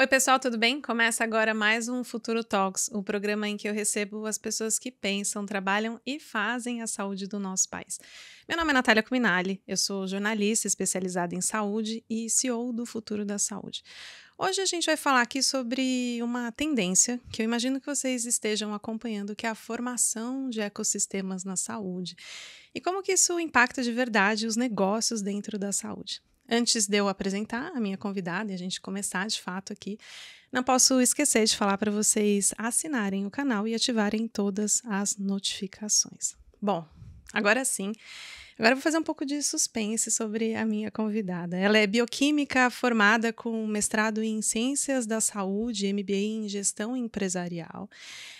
Oi, pessoal, tudo bem? Começa agora mais um Futuro Talks, o programa em que eu recebo as pessoas que pensam, trabalham e fazem a saúde do nosso país. Meu nome é Natália Cuminali, eu sou jornalista especializada em saúde e CEO do Futuro da Saúde. Hoje a gente vai falar aqui sobre uma tendência que eu imagino que vocês estejam acompanhando, que é a formação de ecossistemas na saúde e como que isso impacta de verdade os negócios dentro da saúde. Antes de eu apresentar a minha convidada e a gente começar de fato aqui, não posso esquecer de falar para vocês assinarem o canal e ativarem todas as notificações. Bom, agora sim, agora eu vou fazer um pouco de suspense sobre a minha convidada. Ela é bioquímica formada com mestrado em Ciências da Saúde, MBA em Gestão Empresarial.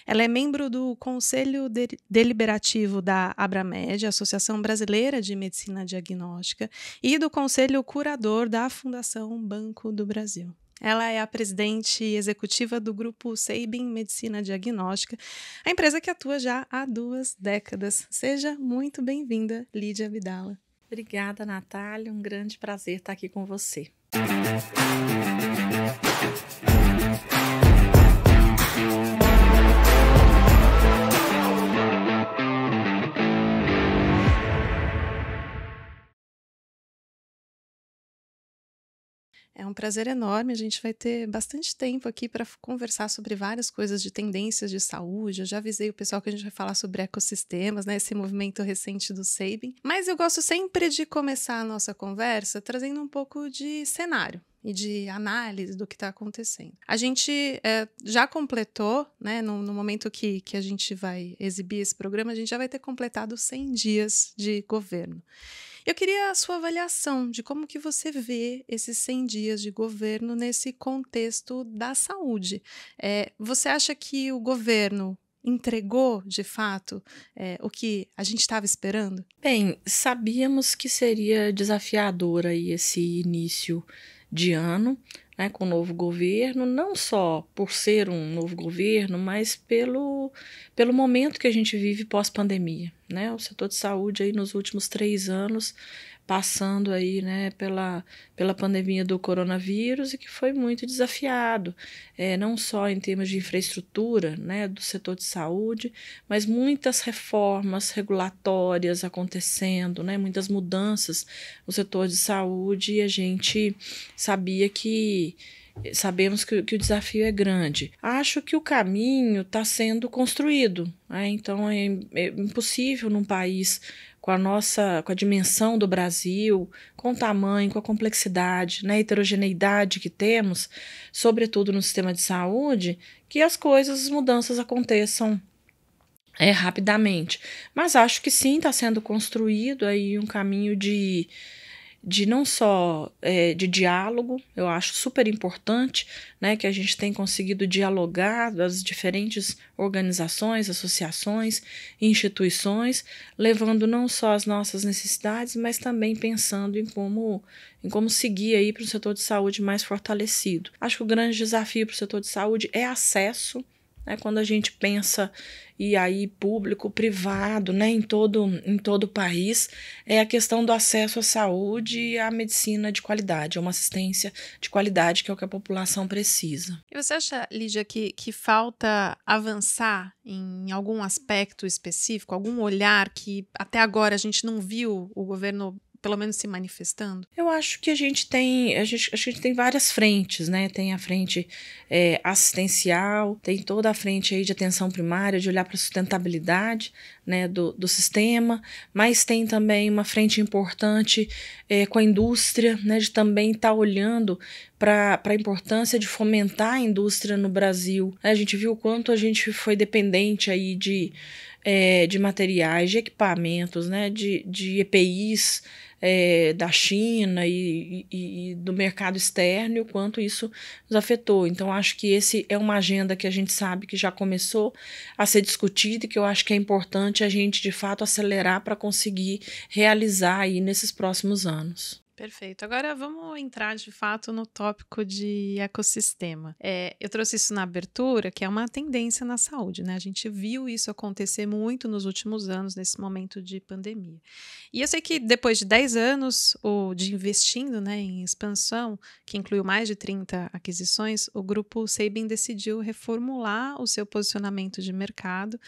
Ela é membro do Conselho Deliberativo da Abramed, Associação Brasileira de Medicina Diagnóstica, e do Conselho Curador da Fundação Banco do Brasil. Ela é a presidente executiva do grupo Sabin Medicina Diagnóstica, a empresa que atua já há 2 décadas. Seja muito bem-vinda, Lídia Abdala. Obrigada, Natália. Um grande prazer estar aqui com você. É um prazer enorme, a gente vai ter bastante tempo aqui para conversar sobre várias coisas de tendências de saúde. Eu já avisei o pessoal que a gente vai falar sobre ecossistemas, né, esse movimento recente do Sabin. Mas eu gosto sempre de começar a nossa conversa trazendo um pouco de cenário e de análise do que está acontecendo. A gente já completou, né, no momento que a gente vai exibir esse programa, a gente já vai ter completado 100 dias de governo. Eu queria a sua avaliação de como que você vê esses 100 dias de governo nesse contexto da saúde. Você acha que o governo entregou, de fato, o que a gente estava esperando? Bem, sabíamos que seria desafiador aí esse início de ano, né, com o novo governo, não só por ser um novo governo, mas pelo momento que a gente vive pós-pandemia, né? O setor de saúde aí nos últimos 3 anos passando aí, né, pela pandemia do coronavírus e que foi muito desafiado, não só em termos de infraestrutura, né, do setor de saúde, mas muitas reformas regulatórias acontecendo, né, muitas mudanças no setor de saúde e a gente sabemos que o desafio é grande. Acho que o caminho está sendo construído, né? Então é impossível num país com a dimensão do Brasil, com o tamanho, com a complexidade, né, heterogeneidade que temos, sobretudo no sistema de saúde, que as mudanças aconteçam rapidamente. Mas acho que sim, está sendo construído aí um caminho de não só de diálogo, eu acho super importante, né, que a gente tem conseguido dialogar das diferentes organizações, associações, instituições, levando não só as nossas necessidades, mas também pensando em como seguir aí para um setor de saúde mais fortalecido. Acho que o grande desafio para o setor de saúde é acesso, né, quando a gente pensa e aí público, privado, né, em todo o país, é a questão do acesso à saúde e à medicina de qualidade, a uma assistência de qualidade que é o que a população precisa. E você acha, Lídia, que falta avançar em algum aspecto específico, algum olhar que até agora a gente não viu o governo pelo menos se manifestando? Eu acho que a gente tem várias frentes, né? Tem a frente assistencial, tem toda a frente aí de atenção primária, de olhar para a sustentabilidade, né, do sistema, mas tem também uma frente importante com a indústria, né, de também estar olhando para a importância de fomentar a indústria no Brasil. A gente viu o quanto a gente foi dependente aí de materiais, de equipamentos, né, de EPIs, da China e do mercado externo e o quanto isso nos afetou. Então, acho que esse é uma agenda que a gente sabe que já começou a ser discutida e que eu acho que é importante a gente, de fato, acelerar para conseguir realizar aí nesses próximos anos. Perfeito. Agora vamos entrar de fato no tópico de ecossistema. Eu trouxe isso na abertura, que é uma tendência na saúde, né? A gente viu isso acontecer muito nos últimos anos, nesse momento de pandemia. E eu sei que depois de 10 anos de investindo, né, em expansão, que incluiu mais de 30 aquisições, o grupo Sabin decidiu reformular o seu posicionamento de mercado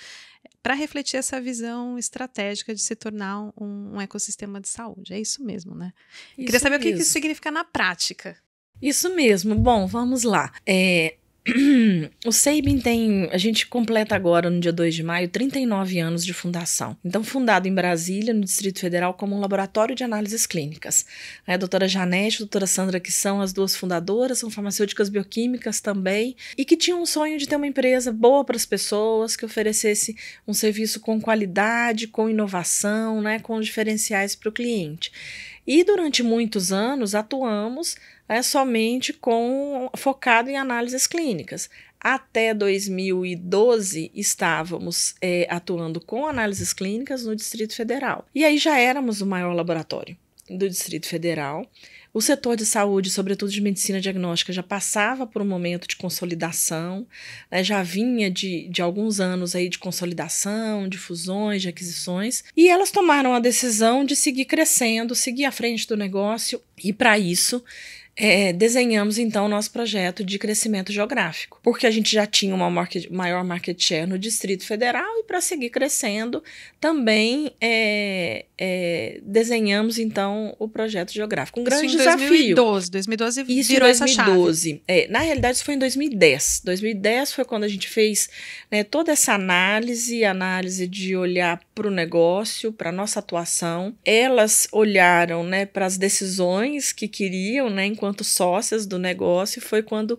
para refletir essa visão estratégica de se tornar um ecossistema de saúde. É isso mesmo, né? Eu queria Isso saber o que isso mesmo. significa na prática. Isso mesmo. Bom, vamos lá. O Sabin a gente completa agora, no dia 2 de maio, 39 anos de fundação. Então, fundado em Brasília, no Distrito Federal, como um laboratório de análises clínicas. A doutora Janete e a doutora Sandra, que são as duas fundadoras, são farmacêuticas bioquímicas também, e que tinham um sonho de ter uma empresa boa para as pessoas, que oferecesse um serviço com qualidade, com inovação, né, com diferenciais para o cliente. E durante muitos anos atuamos somente focado em análises clínicas. Até 2012 estávamos atuando com análises clínicas no Distrito Federal. E aí já éramos o maior laboratório do Distrito Federal. O setor de saúde, sobretudo de medicina diagnóstica, já passava por um momento de consolidação, né, já vinha de alguns anos aí de consolidação, de fusões, de aquisições, e elas tomaram a decisão de seguir crescendo, seguir à frente do negócio, e para isso desenhamos então o nosso projeto de crescimento geográfico, porque a gente já tinha uma maior market share no Distrito Federal e para seguir crescendo também desenhamos então o projeto geográfico. Um grande desafio. 2012 isso virou em 2012. essa chave. Na realidade isso foi em 2010. 2010 foi quando a gente fez, né, toda essa análise de olhar para o negócio, para a nossa atuação. Elas olharam, né, para as decisões que queriam, né, enquanto sócias do negócio, foi quando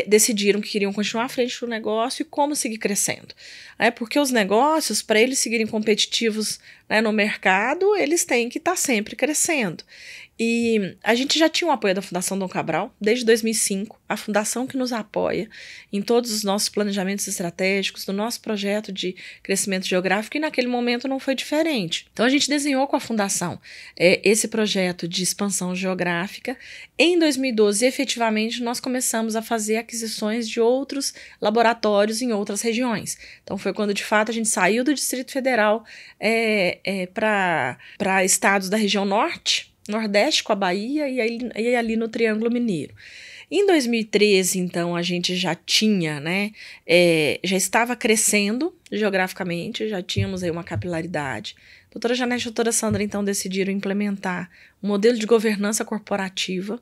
decidiram que queriam continuar à frente do negócio e como seguir crescendo. Porque os negócios, para eles seguirem competitivos, né, no mercado, eles têm que estar sempre crescendo. E a gente já tinha o apoio da Fundação Dom Cabral desde 2005, a fundação que nos apoia em todos os nossos planejamentos estratégicos, no nosso projeto de crescimento geográfico, e naquele momento não foi diferente. Então a gente desenhou com a fundação esse projeto de expansão geográfica. Em 2012, efetivamente, nós começamos a fazer aquisições de outros laboratórios em outras regiões. Então foi quando, de fato, a gente saiu do Distrito Federal para estados da região norte, Nordeste com a Bahia e ali no Triângulo Mineiro. Em 2013, então, a gente já tinha, né, já estava crescendo geograficamente, já tínhamos aí uma capilaridade. A doutora Janete e a doutora Sandra, então, decidiram implementar um modelo de governança corporativa,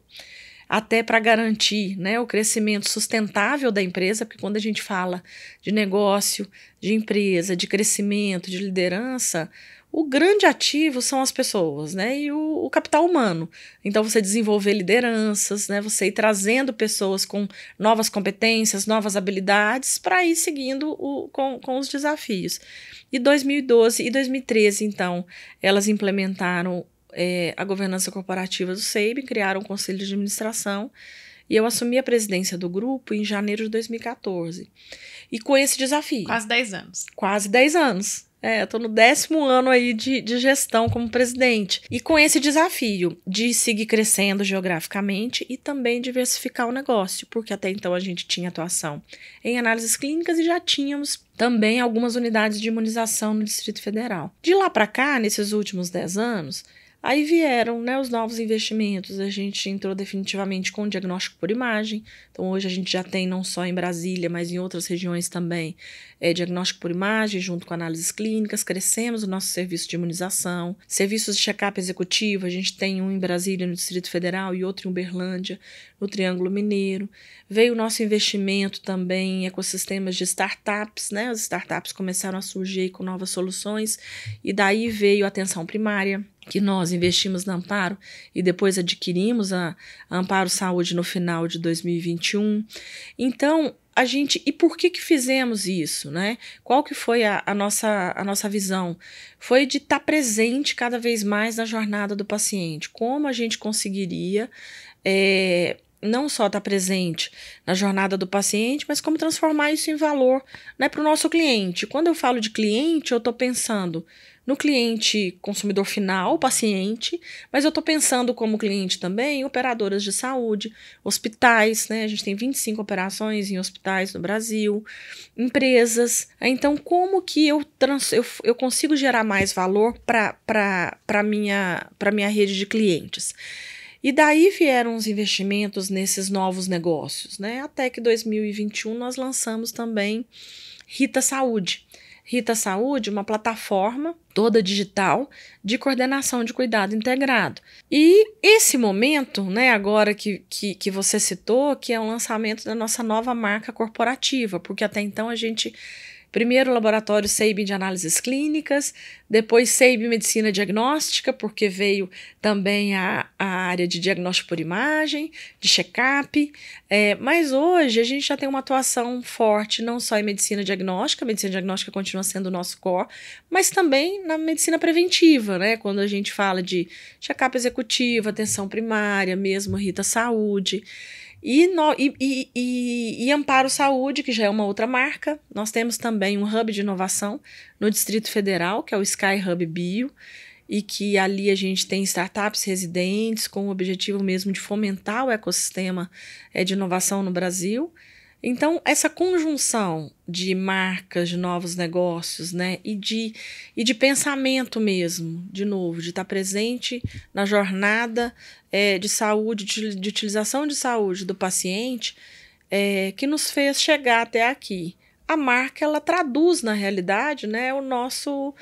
até para garantir, né, o crescimento sustentável da empresa, porque quando a gente fala de negócio, de empresa, de crescimento, de liderança, o grande ativo são as pessoas, né, e o capital humano. Então, você desenvolver lideranças, né, você ir trazendo pessoas com novas competências, novas habilidades, para ir seguindo com os desafios. E 2012 e 2013, então, elas implementaram a governança corporativa do Sabin, criaram um conselho de administração, e eu assumi a presidência do grupo em janeiro de 2014. E com esse desafio. Quase 10 anos. Quase 10 anos. Eu estou no 10º ano aí de gestão como presidente. E com esse desafio de seguir crescendo geograficamente e também diversificar o negócio, porque até então a gente tinha atuação em análises clínicas e já tínhamos também algumas unidades de imunização no Distrito Federal. De lá para cá, nesses últimos 10 anos, aí vieram, né, os novos investimentos. A gente entrou definitivamente com o diagnóstico por imagem. Então, hoje a gente já tem, não só em Brasília, mas em outras regiões também, diagnóstico por imagem, junto com análises clínicas. Crescemos o nosso serviço de imunização. Serviços de check-up executivo, a gente tem um em Brasília, no Distrito Federal, e outro em Uberlândia, no Triângulo Mineiro. Veio o nosso investimento também em ecossistemas de startups, né? As startups começaram a surgir aí com novas soluções, e daí veio a atenção primária, que nós investimos na Amparo e depois adquirimos a Amparo Saúde no final de 2021. Então, e por que fizemos isso, né? Qual que foi a nossa visão? Foi de estar presente cada vez mais na jornada do paciente. Como a gente conseguiria não só estar presente na jornada do paciente, mas como transformar isso em valor, né, para o nosso cliente. Quando eu falo de cliente, eu estou pensando no cliente consumidor final, paciente, mas eu estou pensando como cliente também em operadoras de saúde, hospitais, né? A gente tem 25 operações em hospitais no Brasil, empresas. Então, como que eu consigo gerar mais valor para a minha rede de clientes? E daí vieram os investimentos nesses novos negócios, né? Até que em 2021 nós lançamos também Rita Saúde. Rita Saúde, uma plataforma toda digital de coordenação de cuidado integrado. E esse momento, né, agora que você citou, que é o lançamento da nossa nova marca corporativa, porque até então a gente... Primeiro, o laboratório SEIB de análises clínicas, depois SEIB medicina diagnóstica, porque veio também a área de diagnóstico por imagem, de check-up, mas hoje a gente já tem uma atuação forte, não só em medicina diagnóstica continua sendo o nosso core, mas também na medicina preventiva, né? Quando a gente fala de check-up executivo, atenção primária, mesmo Rita Saúde, e Amparo Saúde, que já é uma outra marca. Nós temos também um hub de inovação no Distrito Federal, que é o Sky Hub Bio, e que ali a gente tem startups residentes com o objetivo mesmo de fomentar o ecossistema de inovação no Brasil. Então, essa conjunção de marcas, de novos negócios, né, e de pensamento mesmo, de novo, de estar presente na jornada de saúde, de utilização de saúde do paciente, que nos fez chegar até aqui. A marca, ela traduz na realidade, né, o nosso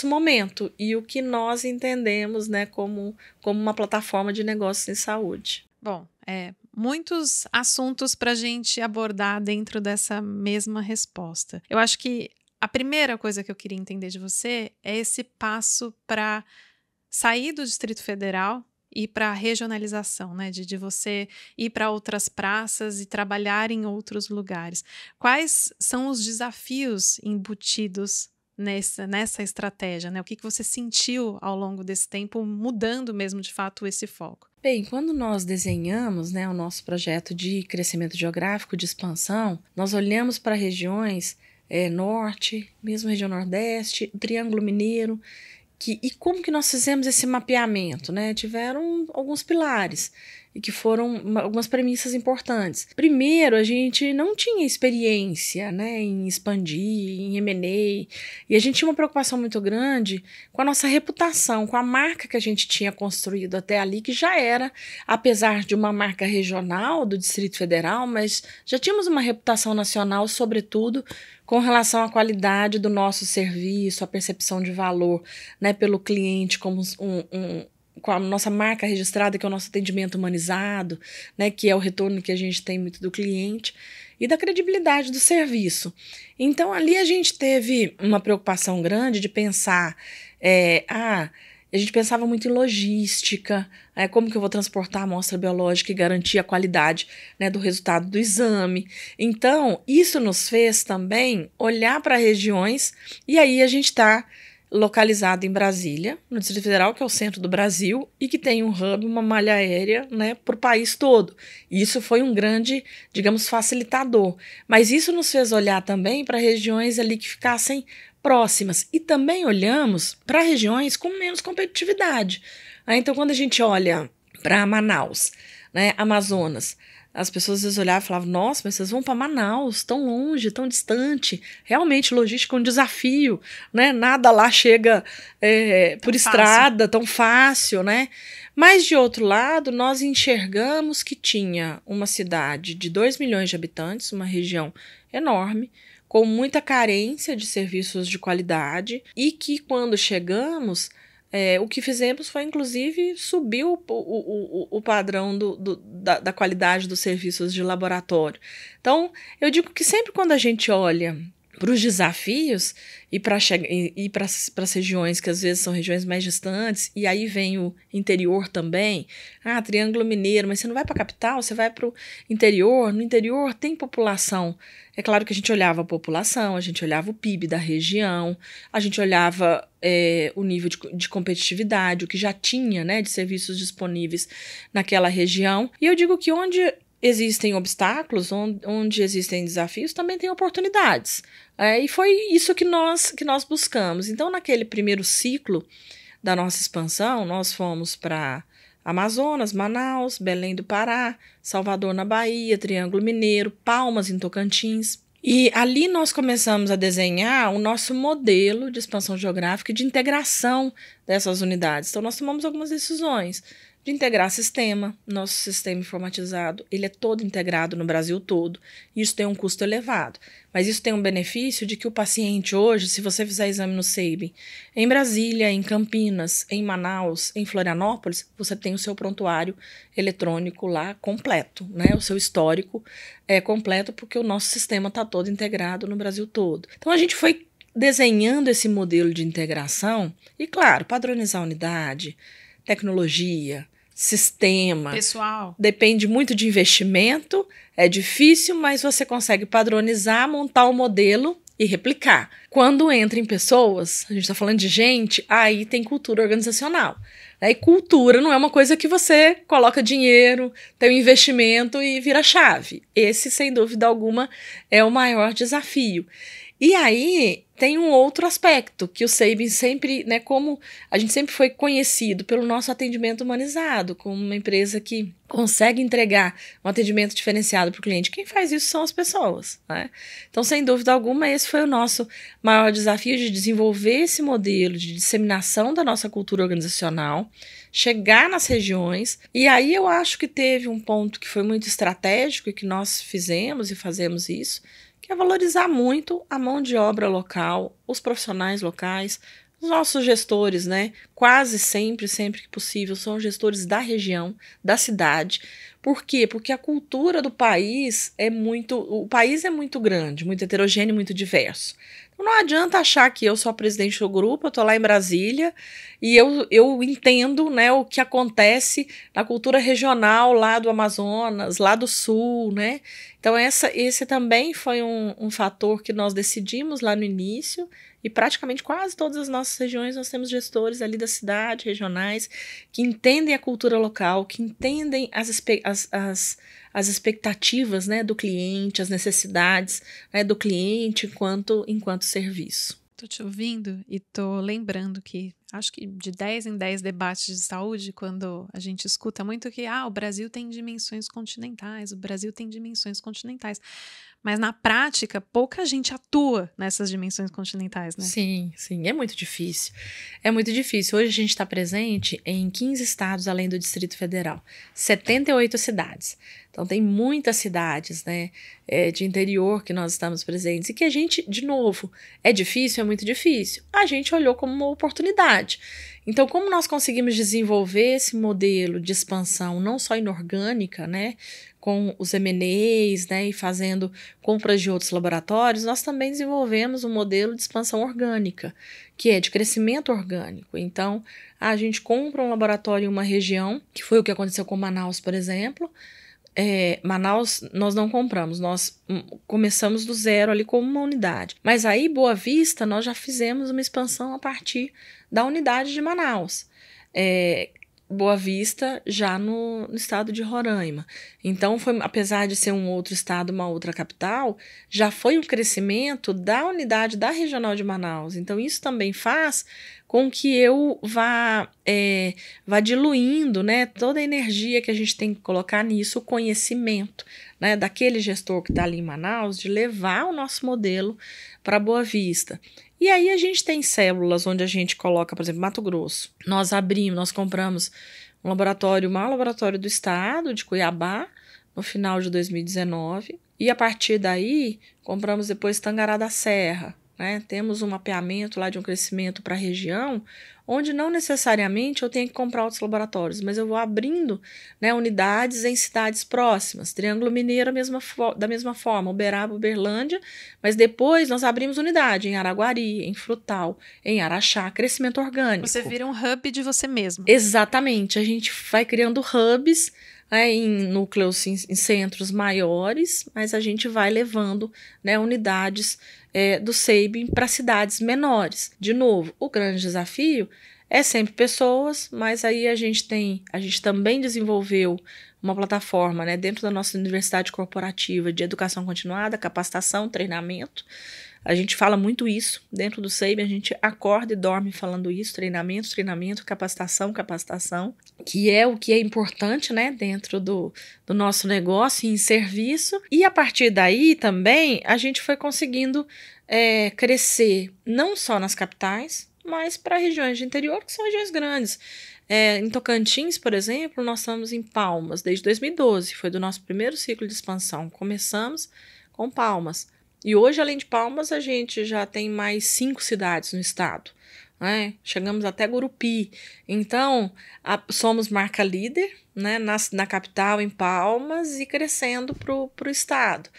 momento e o que nós entendemos, né, como uma plataforma de negócios em saúde. Bom, muitos assuntos para a gente abordar dentro dessa mesma resposta. Eu acho que a primeira coisa que eu queria entender de você é esse passo para sair do Distrito Federal e para a regionalização, né? De você ir para outras praças e trabalhar em outros lugares. Quais são os desafios embutidos nessa estratégia, né? O que você sentiu ao longo desse tempo mudando mesmo de fato esse foco? Bem, quando nós desenhamos, né, o nosso projeto de crescimento geográfico, de expansão, nós olhamos para regiões norte, mesmo região nordeste, o Triângulo Mineiro, e como que nós fizemos esse mapeamento, né? Tiveram alguns pilares e que foram algumas premissas importantes. Primeiro, a gente não tinha experiência, né, em expandir, em M&A, e a gente tinha uma preocupação muito grande com a nossa reputação, com a marca que a gente tinha construído até ali, que já era, apesar de uma marca regional do Distrito Federal, mas já tínhamos uma reputação nacional, sobretudo com relação à qualidade do nosso serviço, a percepção de valor, né, pelo cliente como com a nossa marca registrada, que é o nosso atendimento humanizado, né, que é o retorno que a gente tem muito do cliente, e da credibilidade do serviço. Então, ali a gente teve uma preocupação grande de pensar, a gente pensava muito em logística, como que eu vou transportar a amostra biológica e garantir a qualidade, né, do resultado do exame. Então, isso nos fez também olhar para regiões, e aí a gente está localizado em Brasília, no Distrito Federal, que é o centro do Brasil, e que tem um hub, uma malha aérea, né, para o país todo. E isso foi um grande, digamos, facilitador. Mas isso nos fez olhar também para regiões ali que ficassem próximas. E também olhamos para regiões com menos competitividade. Então, quando a gente olha para Manaus, né, Amazonas, as pessoas às vezes olhavam e falavam, nossa, mas vocês vão para Manaus, tão longe, tão distante. Realmente, logística é um desafio, né? Nada lá chega por estrada, tão fácil, né? Mas, de outro lado, nós enxergamos que tinha uma cidade de 2 milhões de habitantes, uma região enorme, com muita carência de serviços de qualidade, e que, quando chegamos, o que fizemos foi, inclusive, subir o padrão da qualidade dos serviços de laboratório. Então, eu digo que sempre quando a gente olha para os desafios e para as regiões que às vezes são regiões mais distantes, e aí vem o interior também. Ah, Triângulo Mineiro, mas você não vai para a capital, você vai para o interior. No interior tem população. É claro que a gente olhava a população, a gente olhava o PIB da região, a gente olhava o nível de competitividade, o que já tinha, né, de serviços disponíveis naquela região. E eu digo que onde existem obstáculos, onde existem desafios, também tem oportunidades. E foi isso que nós buscamos. Então, naquele primeiro ciclo da nossa expansão, nós fomos para Amazonas, Manaus, Belém do Pará, Salvador na Bahia, Triângulo Mineiro, Palmas em Tocantins. E ali nós começamos a desenhar o nosso modelo de expansão geográfica e de integração dessas unidades. Então, nós tomamos algumas decisões de integrar sistema. Nosso sistema informatizado, ele é todo integrado no Brasil todo. Isso tem um custo elevado, mas isso tem um benefício de que o paciente hoje, se você fizer exame no SEIB, em Brasília, em Campinas, em Manaus, em Florianópolis, você tem o seu prontuário eletrônico lá completo, né? O seu histórico é completo porque o nosso sistema está todo integrado no Brasil todo. Então a gente foi desenhando esse modelo de integração e, claro, padronizar a unidade, tecnologia, sistema. Pessoal. Depende muito de investimento, é difícil, mas você consegue padronizar, montar o modelo e replicar. Quando entra em pessoas, a gente está falando de gente, aí tem cultura organizacional. E cultura não é uma coisa que você coloca dinheiro, tem um investimento e vira chave. Esse, sem dúvida alguma, é o maior desafio. E aí tem um outro aspecto, que o SEIB sempre, né, como a gente sempre foi conhecido pelo nosso atendimento humanizado, como uma empresa que consegue entregar um atendimento diferenciado para o cliente. Quem faz isso são as pessoas, né? Então, sem dúvida alguma, esse foi o nosso maior desafio, de desenvolver esse modelo de disseminação da nossa cultura organizacional, chegar nas regiões. E aí eu acho que teve um ponto que foi muito estratégico e que nós fizemos e fazemos isso, que é valorizar muito a mão de obra local, os profissionais locais, os nossos gestores, né? Quase sempre que possível, são gestores da região, da cidade. Por quê? Porque a cultura do país o país é muito grande, muito heterogêneo, muito diverso. Então não adianta achar que eu sou a presidente do grupo, eu estou lá em Brasília e eu entendo, né, o que acontece na cultura regional lá do Amazonas, lá do Sul, né? Então esse também foi um fator que nós decidimos lá no início, e praticamente quase todas as nossas regiões nós temos gestores ali da cidade, regionais, que entendem a cultura local, que entendem as expectativas, né, do cliente, as necessidades, né, do cliente enquanto serviço. Tô te ouvindo e tô lembrando que acho que de 10 em 10 debates de saúde, quando a gente escuta muito que o Brasil tem dimensões continentais, o Brasil tem dimensões continentais. Mas na prática, pouca gente atua nessas dimensões continentais, né? Sim, é muito difícil. É muito difícil. Hoje a gente está presente em 15 estados além do Distrito Federal, 78 cidades. Então tem muitas cidades, né, de interior que nós estamos presentes e que a gente, de novo, é difícil, é muito difícil. A gente olhou como uma oportunidade. Então, como nós conseguimos desenvolver esse modelo de expansão não só inorgânica, né, com os M&As, né, e fazendo compras de outros laboratórios, nós também desenvolvemos um modelo de expansão orgânica, que é de crescimento orgânico. Então, a gente compra um laboratório em uma região, que foi o que aconteceu com Manaus, por exemplo. Manaus nós não compramos, nós começamos do zero ali como uma unidade. Mas aí, Boa Vista, nós já fizemos uma expansão a partir da unidade de Manaus. Boa Vista já no estado de Roraima. Então, apesar de ser um outro estado, uma outra capital, já foi um crescimento da unidade da Regional de Manaus. Então, isso também faz com que eu vá diluindo, né, toda a energia que a gente tem que colocar nisso, o conhecimento, né, daquele gestor que está ali em Manaus, de levar o nosso modelo para Boa Vista. E aí a gente tem células onde a gente coloca, por exemplo, Mato Grosso. Nós compramos um laboratório, o maior laboratório do estado, de Cuiabá, no final de 2019. E a partir daí, compramos depois Tangará da Serra, né? Temos um mapeamento lá de um crescimento para a região, onde não necessariamente eu tenho que comprar outros laboratórios, mas eu vou abrindo, né, unidades em cidades próximas. Triângulo Mineiro da mesma forma, Uberaba, Uberlândia, mas depois nós abrimos unidade em Araguari, em Frutal, em Araxá, crescimento orgânico. Você vira um hub de você mesmo. Exatamente, a gente vai criando hubs, em núcleos, em centros maiores, mas a gente vai levando, né, unidades do SEIB para cidades menores. De novo, o grande desafio é sempre pessoas, mas aí a gente também desenvolveu uma plataforma, né, dentro da nossa universidade corporativa de educação continuada, capacitação, treinamento. A gente fala muito isso dentro do SEIB, a gente acorda e dorme falando isso, treinamento, capacitação, que é o que é importante, né, dentro do nosso negócio em serviço. E a partir daí também a gente foi conseguindo crescer não só nas capitais, mas para regiões de interior, que são regiões grandes. Em Tocantins, por exemplo, nós estamos em Palmas desde 2012, foi do nosso primeiro ciclo de expansão. Começamos com Palmas. E hoje, além de Palmas, a gente já tem mais 5 cidades no estado, né? Chegamos até Gurupi. Então, somos marca líder, né, na capital, em Palmas, e crescendo para o estado.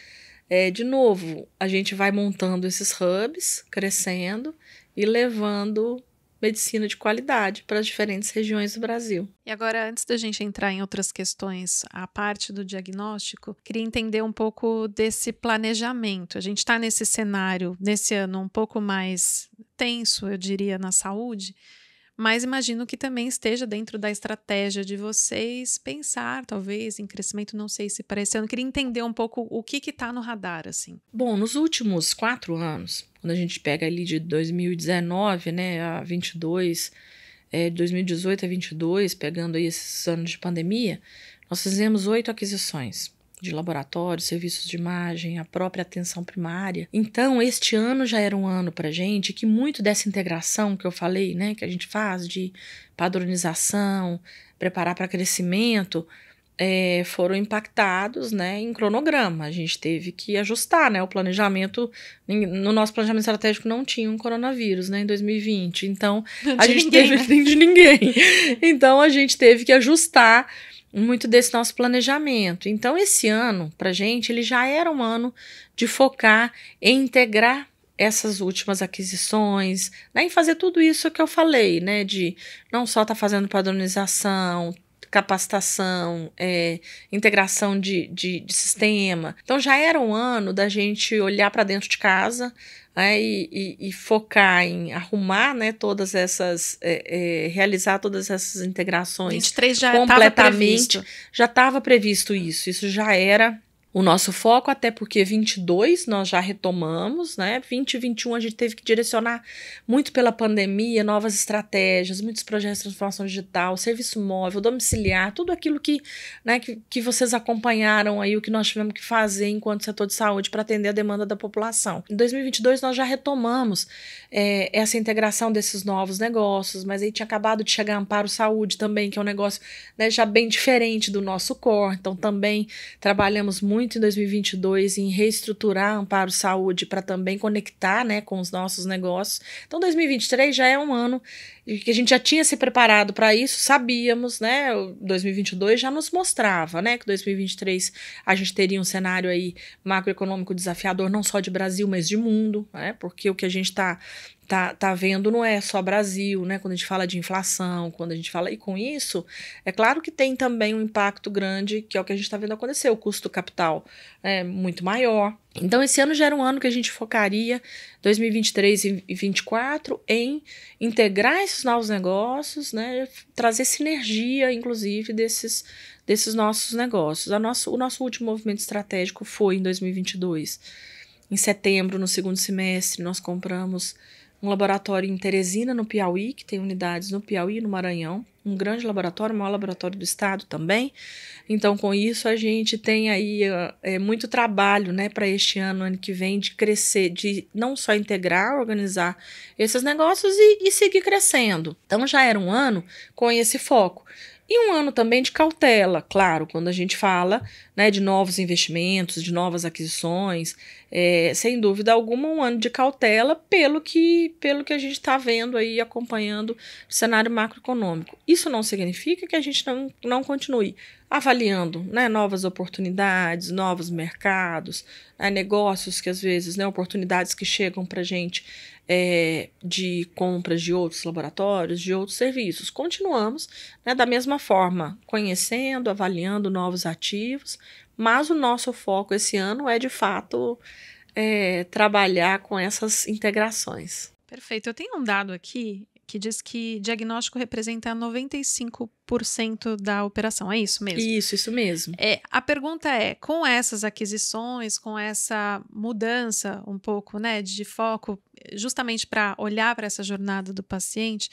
De novo, a gente vai montando esses hubs, crescendo e levando medicina de qualidade para as diferentes regiões do Brasil. E agora, antes da gente entrar em outras questões, a parte do diagnóstico, queria entender um pouco desse planejamento. A gente está nesse cenário, nesse ano, um pouco mais tenso, eu diria, na saúde, mas imagino que também esteja dentro da estratégia de vocês pensar, talvez, em crescimento, não sei se para esse ano. Queria entender um pouco o que está no radar, assim. Bom, nos últimos 4 anos, quando a gente pega ali de 2019, né, a 22, 2018 a 22, pegando aí esses anos de pandemia, nós fizemos 8 aquisições de laboratórios, serviços de imagem, a própria atenção primária. Então, este ano já era um ano para a gente que muito dessa integração que eu falei, né, que a gente faz de padronização, preparar para crescimento, foram impactados, né, em cronograma. A gente teve que ajustar, né, o planejamento. No nosso planejamento estratégico não tinha um coronavírus, né, em 2020. Então, a gente teve de ninguém. Então, a gente teve que ajustar muito desse nosso planejamento. Então, esse ano, para a gente, ele já era um ano de focar em integrar essas últimas aquisições, né, em fazer tudo isso que eu falei, né, de não só estar fazendo padronização, capacitação, integração de sistema. Então, já era um ano da gente olhar para dentro de casa, e focar em arrumar, né, todas essas, realizar todas essas integrações 23 já completamente. Já estava previsto isso já era o nosso foco, até porque 22 nós já retomamos, né? 20 e 21 a gente teve que direcionar muito pela pandemia, novas estratégias, muitos projetos de transformação digital, serviço móvel, domiciliar, tudo aquilo que vocês acompanharam aí, o que nós tivemos que fazer enquanto setor de saúde para atender a demanda da população. Em 2022 nós já retomamos essa integração desses novos negócios, mas aí tinha acabado de chegar Amparo Saúde também, que é um negócio, né, já bem diferente do nosso core, então também trabalhamos muito em 2022 em reestruturar Amparo Saúde para também conectar, né, com os nossos negócios. Então 2023 já é um ano que a gente já tinha se preparado para isso, sabíamos, né, 2022 já nos mostrava, né, que 2023 a gente teria um cenário aí macroeconômico desafiador, não só de Brasil, mas de mundo, né, porque o que a gente tá vendo não é só Brasil, né? Quando a gente fala de inflação, quando a gente fala... E com isso, é claro que tem também um impacto grande, que é o que a gente está vendo acontecer. O custo do capital é muito maior. Então, esse ano já era um ano que a gente focaria, 2023 e 2024, em integrar esses novos negócios, né? Trazer sinergia, inclusive, desses nossos negócios. O nosso último movimento estratégico foi em 2022. Em setembro, no segundo semestre, nós compramos um laboratório em Teresina, no Piauí, que tem unidades no Piauí e no Maranhão, um grande laboratório, o maior laboratório do estado também. Então, com isso, a gente tem aí muito trabalho, né, para este ano que vem, de crescer, de não só integrar, organizar esses negócios e seguir crescendo. Então, já era um ano com esse foco. E um ano também de cautela, claro, quando a gente fala, né, de novos investimentos, de novas aquisições, sem dúvida alguma, um ano de cautela pelo que a gente está vendo aí, acompanhando o cenário macroeconômico. Isso não significa que a gente não continue avaliando, né, novas oportunidades, novos mercados, negócios que às vezes, né, oportunidades que chegam para a gente de compras de outros laboratórios, de outros serviços. Continuamos, né, da mesma forma, conhecendo, avaliando novos ativos, mas o nosso foco esse ano é, de fato, trabalhar com essas integrações. Perfeito. Eu tenho um dado aqui que diz que diagnóstico representa 95% da operação. É isso mesmo? Isso mesmo. A pergunta é, com essas aquisições, com essa mudança um pouco, né, de foco, justamente para olhar para essa jornada do paciente,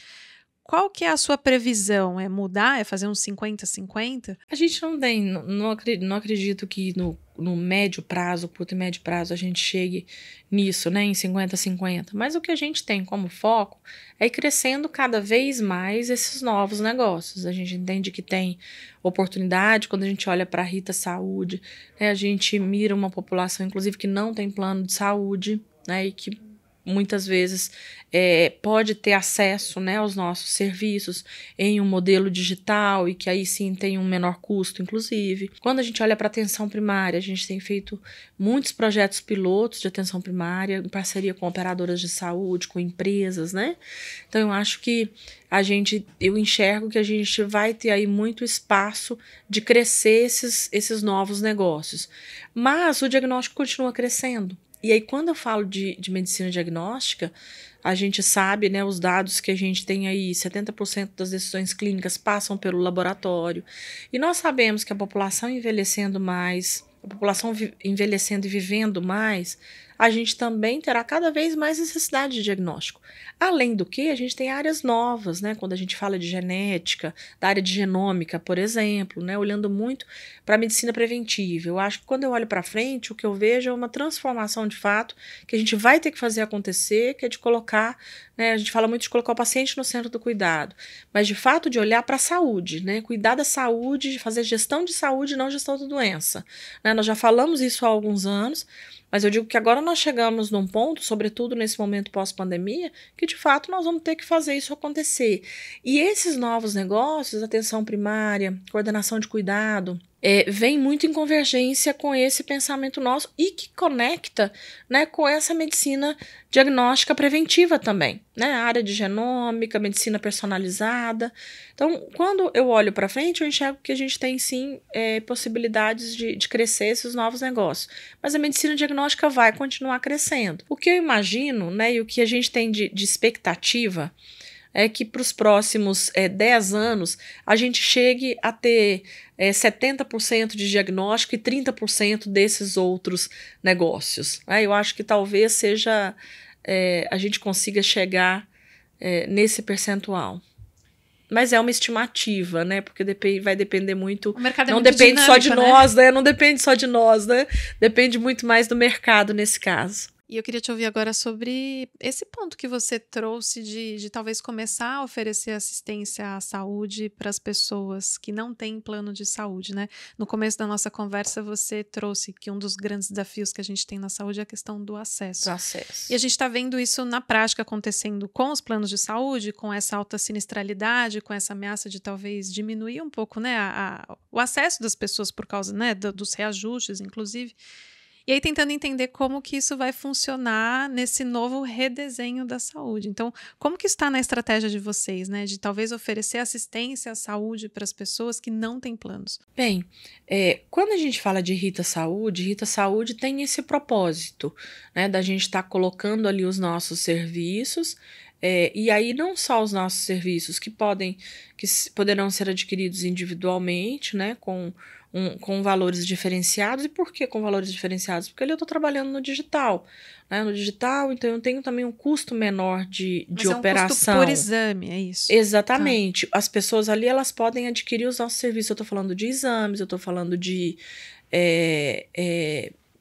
qual que é a sua previsão? É mudar? É fazer uns 50-50? A gente não acredito que no médio prazo, curto e médio prazo, a gente chegue nisso, né, em 50-50. Mas o que a gente tem como foco é ir crescendo cada vez mais esses novos negócios. A gente entende que tem oportunidade quando a gente olha para a Rita Saúde, né, a gente mira uma população, inclusive, que não tem plano de saúde, né, e que muitas vezes pode ter acesso, né, aos nossos serviços em um modelo digital e que aí sim tem um menor custo, inclusive. Quando a gente olha para a atenção primária, a gente tem feito muitos projetos pilotos de atenção primária em parceria com operadoras de saúde, com empresas, né? Então eu acho que eu enxergo que a gente vai ter aí muito espaço de crescer esses novos negócios. Mas o diagnóstico continua crescendo. E aí, quando eu falo de medicina diagnóstica, a gente sabe, né, os dados que a gente tem aí, 70% das decisões clínicas passam pelo laboratório. E nós sabemos que a população envelhecendo mais, a população envelhecendo e vivendo mais, a gente também terá cada vez mais necessidade de diagnóstico. Além do que, a gente tem áreas novas, né? Quando a gente fala de genética, da área de genômica, por exemplo, né? Olhando muito para a medicina preventiva. Eu acho que quando eu olho para frente, o que eu vejo é uma transformação de fato que a gente vai ter que fazer acontecer, que é de colocar, né? A gente fala muito de colocar o paciente no centro do cuidado, mas de fato de olhar para a saúde, né? Cuidar da saúde, de fazer gestão de saúde e não gestão da doença. Né? Nós já falamos isso há alguns anos, mas eu digo que agora nós chegamos num ponto, sobretudo nesse momento pós-pandemia, que de fato nós vamos ter que fazer isso acontecer. E esses novos negócios, atenção primária, coordenação de cuidado, vem muito em convergência com esse pensamento nosso e que conecta, né, com essa medicina diagnóstica preventiva também, né, a área de genômica, medicina personalizada. Então, quando eu olho para frente, eu enxergo que a gente tem sim possibilidades de crescer esses novos negócios, mas a medicina diagnóstica vai continuar crescendo. O que eu imagino, né, e o que a gente tem de expectativa é que para os próximos 10 anos a gente chegue a ter 70% de diagnóstico e 30% desses outros negócios. Eu acho que talvez seja a gente consiga chegar nesse percentual. Mas é uma estimativa, né? Porque vai depender muito. O mercado é não muito depende dinâmico, só de nós, né? Não depende só de nós, né? Depende muito mais do mercado nesse caso. E eu queria te ouvir agora sobre esse ponto que você trouxe de talvez começar a oferecer assistência à saúde para as pessoas que não têm plano de saúde, né? No começo da nossa conversa, você trouxe que um dos grandes desafios que a gente tem na saúde é a questão do acesso. Do acesso. E a gente está vendo isso na prática acontecendo com os planos de saúde, com essa alta sinistralidade, com essa ameaça de talvez diminuir um pouco, né, o acesso das pessoas por causa, né, dos reajustes, inclusive. E aí tentando entender como que isso vai funcionar nesse novo redesenho da saúde. Então, como que está na estratégia de vocês, né? De talvez oferecer assistência à saúde para as pessoas que não têm planos? Bem, quando a gente fala de Rita Saúde tem esse propósito, né? Da gente estar colocando ali os nossos serviços, e aí não só os nossos serviços que poderão ser adquiridos individualmente, né? Com valores diferenciados. E por que com valores diferenciados? Porque ali eu estou trabalhando no digital, né? No digital, então eu tenho também um custo menor de operação. Um custo por exame, é isso? Exatamente. Tá. As pessoas ali, elas podem adquirir os nossos serviços. Eu estou falando de exames, eu estou falando de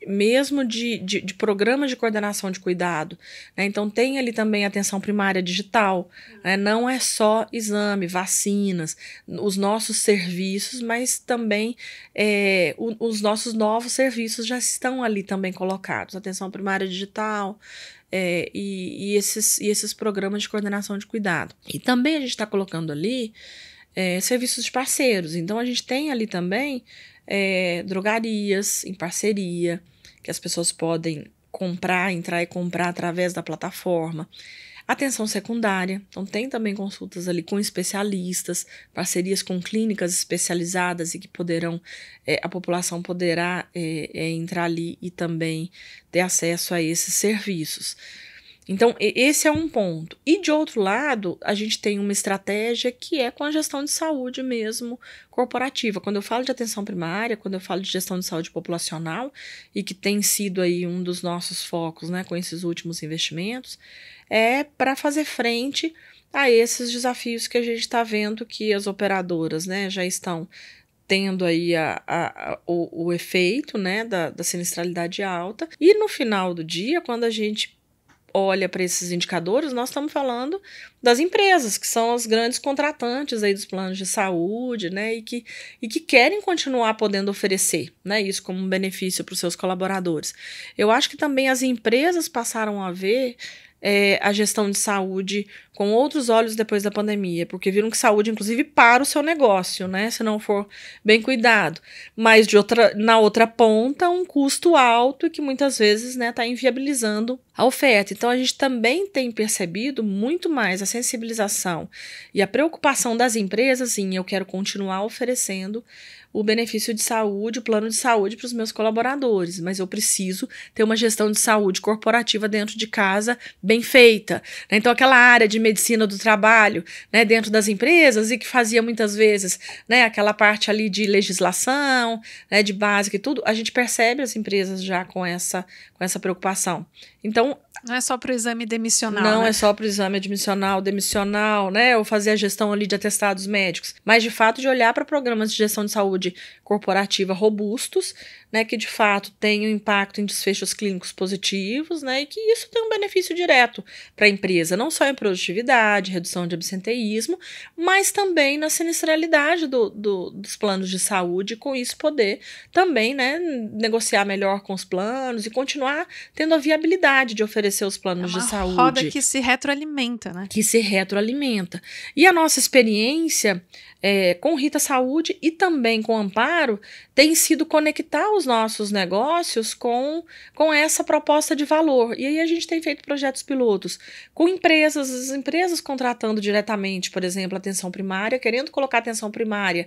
mesmo de programas de coordenação de cuidado, né? Então, tem ali também atenção primária digital, né? Não é só exame, vacinas, os nossos serviços, mas também os nossos novos serviços já estão ali também colocados, atenção primária digital, e esses programas de coordenação de cuidado. E também a gente está colocando ali serviços de parceiros. Então, a gente tem ali também drogarias em parceria, que as pessoas podem entrar e comprar através da plataforma. Atenção secundária, então tem também consultas ali com especialistas, parcerias com clínicas especializadas e que a população poderá entrar ali e também ter acesso a esses serviços. Então, esse é um ponto. E, de outro lado, a gente tem uma estratégia que é com a gestão de saúde mesmo corporativa. Quando eu falo de atenção primária, quando eu falo de gestão de saúde populacional, e que tem sido aí um dos nossos focos, né, com esses últimos investimentos, é para fazer frente a esses desafios que a gente está vendo que as operadoras, né, já estão tendo aí o efeito, né, da sinistralidade alta. E no final do dia, quando a gente olha para esses indicadores, nós estamos falando das empresas, que são as grandes contratantes aí dos planos de saúde, né, e que querem continuar podendo oferecer, né, isso como um benefício para os seus colaboradores. Eu acho que também as empresas passaram a ver a gestão de saúde com outros olhos depois da pandemia, porque viram que saúde, inclusive, para o seu negócio, né, se não for bem cuidado. Mas na outra ponta, um custo alto e que muitas vezes, né, está inviabilizando a oferta. Então, a gente também tem percebido muito mais a sensibilização e a preocupação das empresas em eu quero continuar oferecendo o benefício de saúde, o plano de saúde para os meus colaboradores, mas eu preciso ter uma gestão de saúde corporativa dentro de casa bem feita, né? Então, aquela área de medicina do trabalho, né, dentro das empresas e que fazia muitas vezes, né, aquela parte ali de legislação, né, de básica e tudo, a gente percebe as empresas já com essa preocupação. Então, não é só para o exame demissional, não, né? é só para o exame admissional, demissional, né? Ou fazer a gestão ali de atestados médicos. Mas, de fato, de olhar para programas de gestão de saúde corporativa robustos, né? Que, de fato, tenham impacto em desfechos clínicos positivos, né? E que isso tem um benefício direto para a empresa, não só em produtividade, redução de absenteísmo, mas também na sinistralidade dos planos de saúde, e com isso poder também, né, negociar melhor com os planos e continuar tendo a viabilidade de oferecer os planos de saúde. É uma roda que se retroalimenta, né? Que se retroalimenta. E a nossa experiência com Rita Saúde e também com Amparo tem sido conectar os nossos negócios com essa proposta de valor. E aí a gente tem feito projetos pilotos com empresas, as empresas contratando diretamente, por exemplo, atenção primária, querendo colocar atenção primária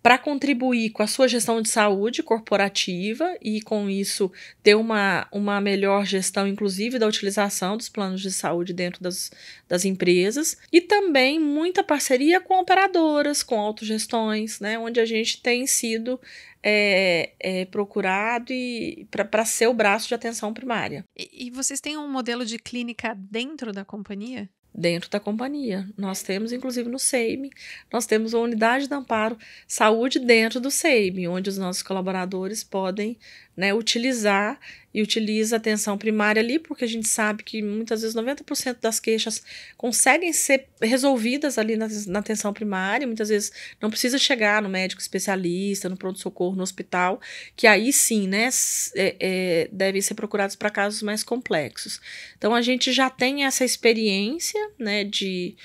para contribuir com a sua gestão de saúde corporativa e com isso ter uma melhor gestão, inclusive, da utilização dos planos de saúde dentro das empresas, e também muita parceria com operadoras, com autogestões, né, onde a gente tem sido procurado para ser o braço de atenção primária. E vocês têm um modelo de clínica dentro da companhia? Dentro da companhia. Nós temos, inclusive, no SEIMI, nós temos uma unidade de amparo saúde dentro do SEIMI, onde os nossos colaboradores podem, né, utilizar e utiliza a atenção primária ali, porque a gente sabe que muitas vezes 90% das queixas conseguem ser resolvidas ali na atenção primária, muitas vezes não precisa chegar no médico especialista, no pronto-socorro, no hospital, que aí sim, né, devem ser procurados para casos mais complexos. Então, a gente já tem essa experiência, né, de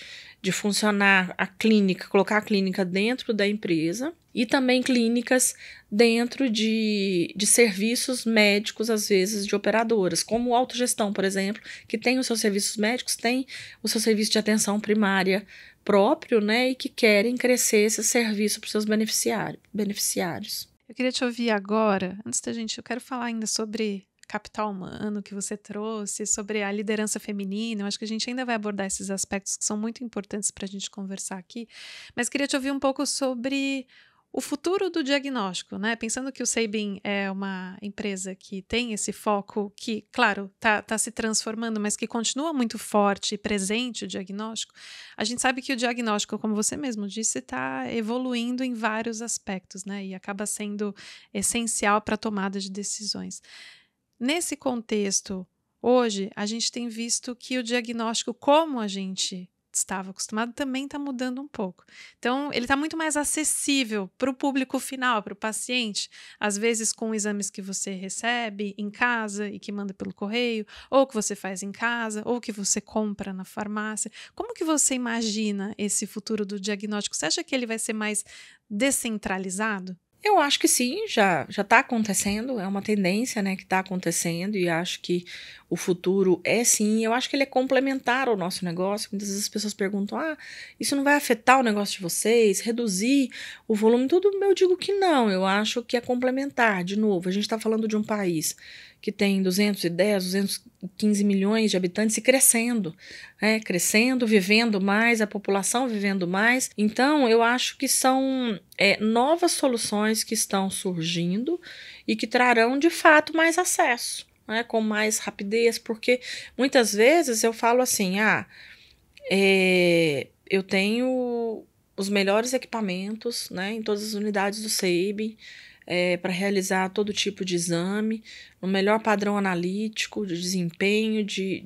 funcionar a clínica, colocar a clínica dentro da empresa e também clínicas dentro de serviços médicos, às vezes, de operadoras, como autogestão, por exemplo, que tem os seus serviços médicos, tem o seu serviço de atenção primária próprio, né, e que querem crescer esse serviço para os seus beneficiários. Eu queria te ouvir agora, antes da gente, eu quero falar ainda sobre capital humano que você trouxe, sobre a liderança feminina. Eu acho que a gente ainda vai abordar esses aspectos que são muito importantes para a gente conversar aqui, mas queria te ouvir um pouco sobre o futuro do diagnóstico, né? Pensando que o Sabin é uma empresa que tem esse foco que, claro, tá se transformando, mas que continua muito forte e presente o diagnóstico, a gente sabe que o diagnóstico, como você mesmo disse, está evoluindo em vários aspectos, né? E acaba sendo essencial para a tomada de decisões. Nesse contexto, hoje, a gente tem visto que o diagnóstico, como a gente estava acostumado, também está mudando um pouco. Então, ele está muito mais acessível para o público final, para o paciente, às vezes com exames que você recebe em casa e que manda pelo correio, ou que você faz em casa, ou que você compra na farmácia. Como que você imagina esse futuro do diagnóstico? Você acha que ele vai ser mais descentralizado? Eu acho que sim, já está acontecendo, é uma tendência, né, que está acontecendo, e acho que o futuro é sim. Eu acho que ele é complementar ao nosso negócio. Muitas vezes as pessoas perguntam, isso não vai afetar o negócio de vocês, reduzir o volume, tudo. Eu digo que não, eu acho que é complementar. De novo, a gente está falando de um país que tem 210, 215 milhões de habitantes e crescendo, né? Crescendo, vivendo mais, a população vivendo mais. Então, eu acho que são novas soluções que estão surgindo e que trarão, de fato, mais acesso, né? Com mais rapidez, porque muitas vezes eu falo assim, eu tenho os melhores equipamentos, né, em todas as unidades do SEIB, para realizar todo tipo de exame, no melhor padrão analítico, de desempenho, de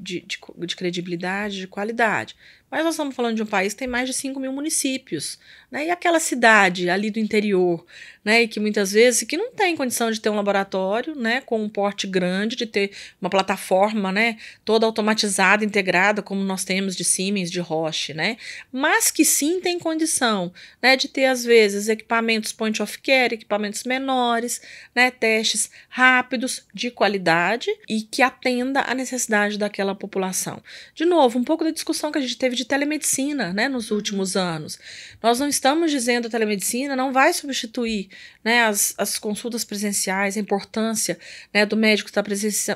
credibilidade, de qualidade. Mas nós estamos falando de um país que tem mais de 5 mil municípios, né? E aquela cidade ali do interior, né? E que muitas vezes que não tem condição de ter um laboratório, né? Com um porte grande, de ter uma plataforma, né? Toda automatizada, integrada, como nós temos de Siemens, de Roche, né? Mas que sim tem condição, né? De ter, às vezes, equipamentos point of care, equipamentos menores, né? Testes rápidos, de qualidade e que atenda à necessidade daquela população. De novo, um pouco da discussão que a gente teve de telemedicina, né, nos últimos anos. Nós não estamos dizendo que a telemedicina não vai substituir, né, as consultas presenciais, a importância, né, do médico estar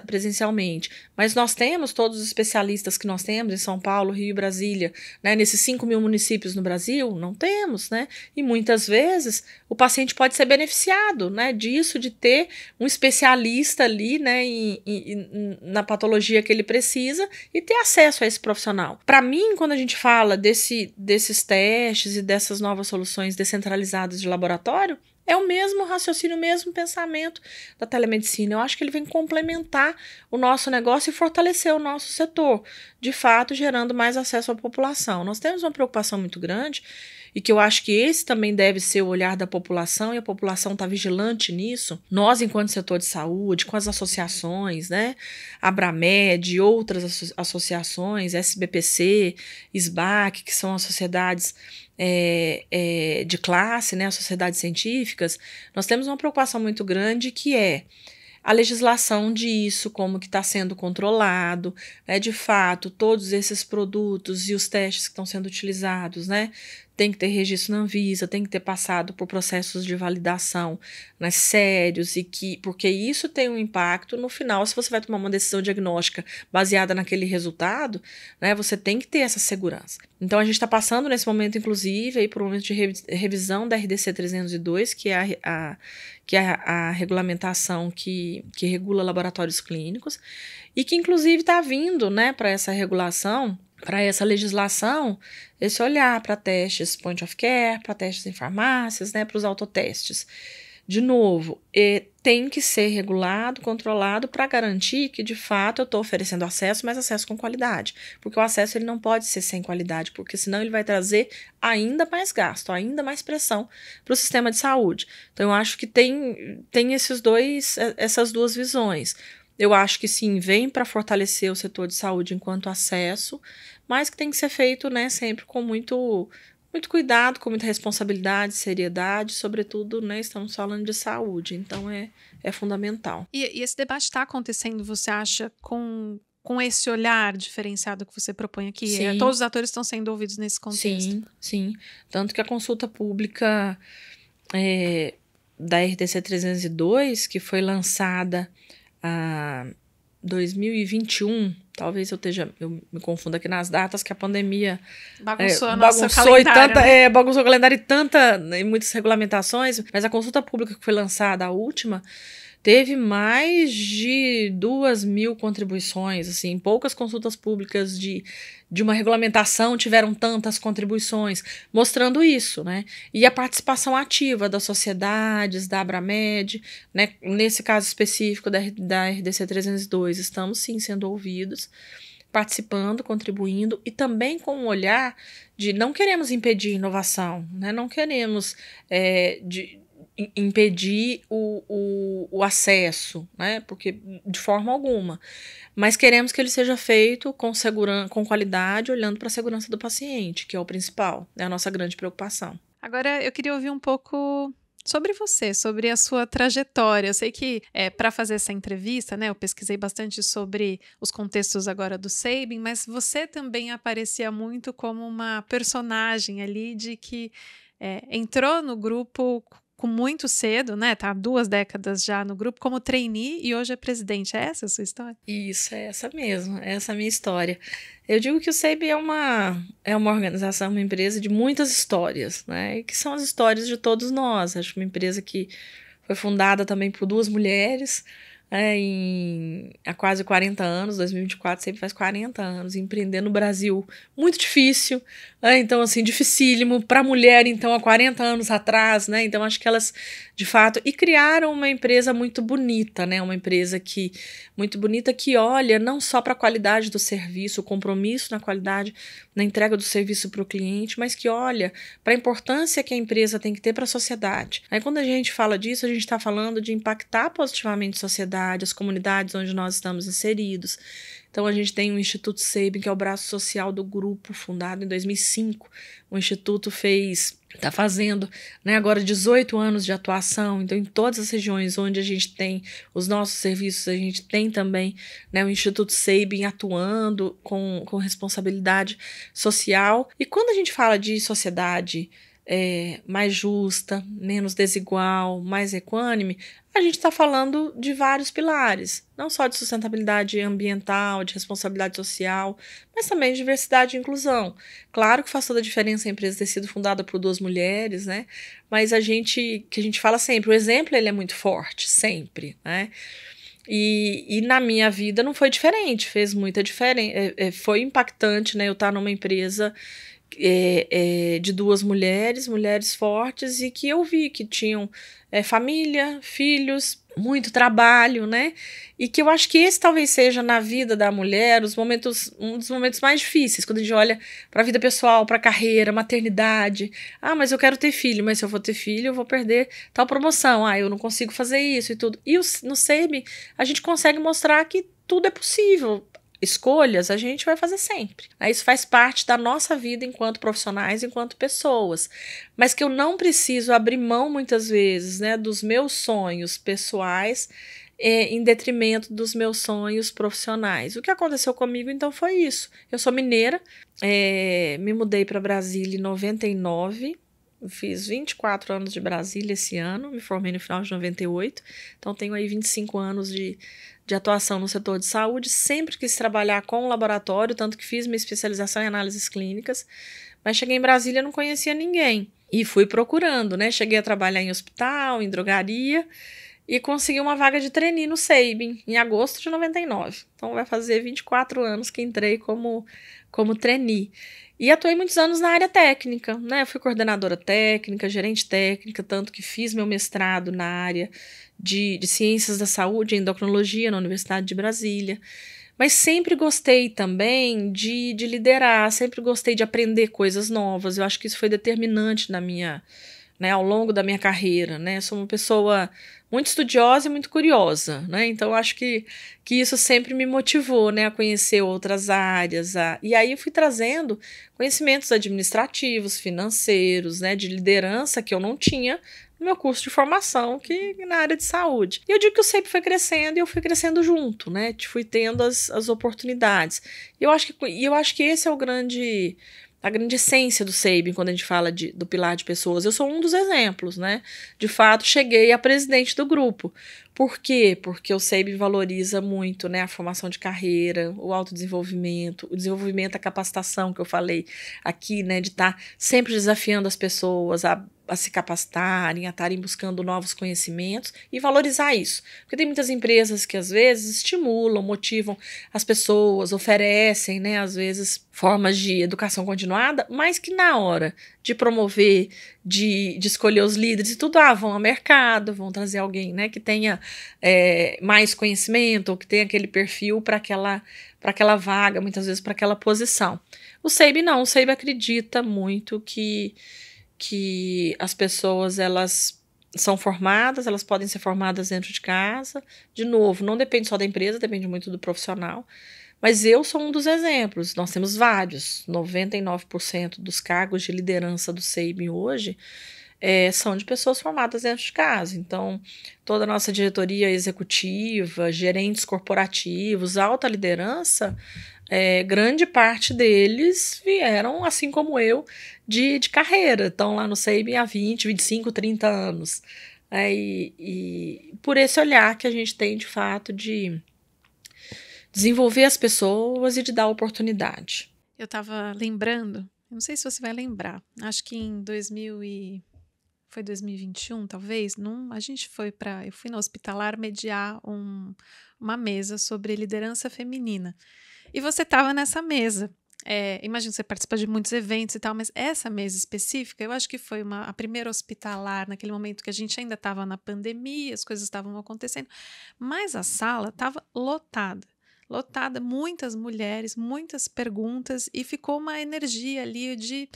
presencialmente, mas nós temos todos os especialistas que nós temos em São Paulo, Rio e Brasília, né, nesses 5 mil municípios no Brasil, não temos, né, e muitas vezes o paciente pode ser beneficiado, né, disso, de ter um especialista ali, né, na patologia que ele precisa e ter acesso a esse profissional. Para mim, quando a gente fala desses testes e dessas novas soluções descentralizadas de laboratório, é o mesmo raciocínio, o mesmo pensamento da telemedicina. Eu acho que ele vem complementar o nosso negócio e fortalecer o nosso setor, de fato, gerando mais acesso à população. Nós temos uma preocupação muito grande e que eu acho que esse também deve ser o olhar da população, e a população está vigilante nisso. Nós, enquanto setor de saúde, com as associações, né, Abramed, outras associações, SBPC, SBAC, que são as sociedades de classe, né, as sociedades científicas, nós temos uma preocupação muito grande, que é a legislação disso, como que está sendo controlado, né, de fato, todos esses produtos e os testes que estão sendo utilizados, né, tem que ter registro na Anvisa, tem que ter passado por processos de validação, né, sérios, porque isso tem um impacto no final. Se você vai tomar uma decisão diagnóstica baseada naquele resultado, né, você tem que ter essa segurança. Então, a gente está passando nesse momento, inclusive, aí, por um momento de revisão da RDC 302, que é a regulamentação que regula laboratórios clínicos, e que, inclusive, está vindo, né, para essa regulação, para essa legislação, esse olhar para testes point of care, para testes em farmácias, né, para os autotestes. De novo, tem que ser regulado, controlado, para garantir que, de fato, eu estou oferecendo acesso, mas acesso com qualidade. Porque o acesso ele não pode ser sem qualidade, porque senão ele vai trazer ainda mais gasto, ainda mais pressão para o sistema de saúde. Então, eu acho que tem essas duas visões. Eu acho que sim, vem para fortalecer o setor de saúde enquanto acesso, mas que tem que ser feito, né, sempre com muito cuidado, com muita responsabilidade, seriedade, sobretudo, né, estamos falando de saúde, então é fundamental. E esse debate está acontecendo, você acha, com esse olhar diferenciado que você propõe aqui? Sim. Todos os atores estão sendo ouvidos nesse contexto? Sim. Tanto que a consulta pública da RDC 302, que foi lançada em 2021, talvez eu me confunda aqui nas datas, que a pandemia bagunçou bagunçou o calendário e muitas regulamentações, mas a consulta pública que foi lançada, a última, teve mais de 2.000 contribuições, assim, poucas consultas públicas de uma regulamentação tiveram tantas contribuições, mostrando isso, né? E a participação ativa das sociedades, da Abramed, né? Nesse caso específico da RDC 302, estamos sim sendo ouvidos, participando, contribuindo, e também com um olhar de não queremos impedir inovação, né? Não queremos impedir o acesso, né? Porque de forma alguma. Mas queremos que ele seja feito com com qualidade, olhando para a segurança do paciente, que é o principal, é a nossa grande preocupação. Agora eu queria ouvir um pouco sobre você, sobre a sua trajetória. Eu sei que para fazer essa entrevista, né, eu pesquisei bastante sobre os contextos agora do Sabin, mas você também aparecia muito como uma personagem ali de que entrou no grupo com muito cedo, né? Tá há 2 décadas já no grupo como trainee e hoje é presidente. É essa a sua história? Isso, é essa mesmo, é essa a minha história. Eu digo que o SEIB é uma organização, uma empresa de muitas histórias, né? E que são as histórias de todos nós. Acho uma empresa que foi fundada também por 2 mulheres, há quase 40 anos, 2024 sempre faz 40 anos, empreender no Brasil, muito difícil, então assim, dificílimo, para a mulher então há 40 anos atrás, né, então acho que elas de fato, e criaram uma empresa muito bonita, né, uma empresa muito bonita que olha não só para a qualidade do serviço, o compromisso na qualidade, na entrega do serviço para o cliente, mas que olha para a importância que a empresa tem que ter para a sociedade. Aí quando a gente fala disso, a gente está falando de impactar positivamente a sociedade, as comunidades onde nós estamos inseridos. Então a gente tem o Instituto Sabin, que é o braço social do grupo, fundado em 2005. O Instituto está fazendo, né, agora 18 anos de atuação, então em todas as regiões onde a gente tem os nossos serviços, a gente tem também, né, o Instituto Sabin atuando com responsabilidade social. E quando a gente fala de sociedade mais justa, menos desigual, mais equânime, a gente está falando de vários pilares, não só de sustentabilidade ambiental, de responsabilidade social, mas também de diversidade e inclusão. Claro que faz toda a diferença a empresa ter sido fundada por 2 mulheres, né? Mas que a gente fala sempre, o exemplo ele é muito forte, sempre, né? E na minha vida não foi diferente, fez muita diferença, foi impactante, né? Eu estar numa empresa de 2 mulheres fortes, e que eu vi que tinham família, filhos, muito trabalho, né? E que eu acho que esse talvez seja na vida da mulher um dos momentos mais difíceis, quando a gente olha para a vida pessoal, para a carreira, maternidade. Ah, mas eu quero ter filho, mas se eu for ter filho, eu vou perder tal promoção. Ah, eu não consigo fazer isso e tudo. E no SEIB, a gente consegue mostrar que tudo é possível. Escolhas a gente vai fazer sempre. Isso faz parte da nossa vida enquanto profissionais, enquanto pessoas. Mas que eu não preciso abrir mão muitas vezes, né, dos meus sonhos pessoais em detrimento dos meus sonhos profissionais. O que aconteceu comigo então foi isso. Eu sou mineira, me mudei para Brasília em 99. Fiz 24 anos de Brasília esse ano, me formei no final de 98, então tenho aí 25 anos de atuação no setor de saúde. Sempre quis trabalhar com laboratório, tanto que fiz minha especialização em análises clínicas, mas cheguei em Brasília e não conhecia ninguém, e fui procurando, né? Cheguei a trabalhar em hospital, em drogaria, e consegui uma vaga de trainee no Sabin, em agosto de 99. Então vai fazer 24 anos que entrei como trainee. E atuei muitos anos na área técnica, né? Fui coordenadora técnica, gerente técnica, tanto que fiz meu mestrado na área de ciências da saúde, endocrinologia, na Universidade de Brasília. Mas sempre gostei também de liderar, sempre gostei de aprender coisas novas. Eu acho que isso foi determinante ao longo da minha carreira, né? Sou uma pessoa muito estudiosa e muito curiosa, né? Então, acho que isso sempre me motivou, né, a conhecer outras áreas. E aí eu fui trazendo conhecimentos administrativos, financeiros, né, de liderança que eu não tinha no meu curso de formação, que na área de saúde. E eu digo que eu sempre fui crescendo e eu fui crescendo junto, né? Fui tendo as oportunidades. E eu acho que esse é a grande essência do Sabin, quando a gente fala do pilar de pessoas. Eu sou um dos exemplos, né? De fato, cheguei a presidente do grupo, Por quê? Porque o SEIB valoriza muito, né, a formação de carreira, o autodesenvolvimento, o desenvolvimento, a capacitação que eu falei aqui, né, de estar sempre desafiando as pessoas a se capacitarem, a estarem buscando novos conhecimentos e valorizar isso. Porque tem muitas empresas que às vezes estimulam, motivam as pessoas, oferecem, né, às vezes formas de educação continuada, mas que na hora de promover, de escolher os líderes e tudo, vão ao mercado, vão trazer alguém, né, que tenha mais conhecimento, ou que tenha aquele perfil para aquela vaga, muitas vezes para aquela posição. O SEIB não, o SEIB acredita muito que as pessoas, elas são formadas, elas podem ser formadas dentro de casa. De novo, não depende só da empresa, depende muito do profissional. Mas eu sou um dos exemplos. Nós temos vários. 99% dos cargos de liderança do SEIB hoje são de pessoas formadas dentro de casa. Então, toda a nossa diretoria executiva, gerentes corporativos, alta liderança, grande parte deles vieram, assim como eu, de carreira. Estão lá no SEIB há 20, 25, 30 anos. E por esse olhar que a gente tem, de fato, de desenvolver as pessoas e de dar oportunidade. Eu estava lembrando, não sei se você vai lembrar, acho que em 2021, talvez, eu fui na Hospitalar mediar uma mesa sobre liderança feminina. E você estava nessa mesa. Imagino que você participa de muitos eventos e tal, mas essa mesa específica, eu acho que foi a primeira Hospitalar, naquele momento que a gente ainda estava na pandemia, as coisas estavam acontecendo, mas a sala estava lotada, muitas mulheres, muitas perguntas, e ficou uma energia ali de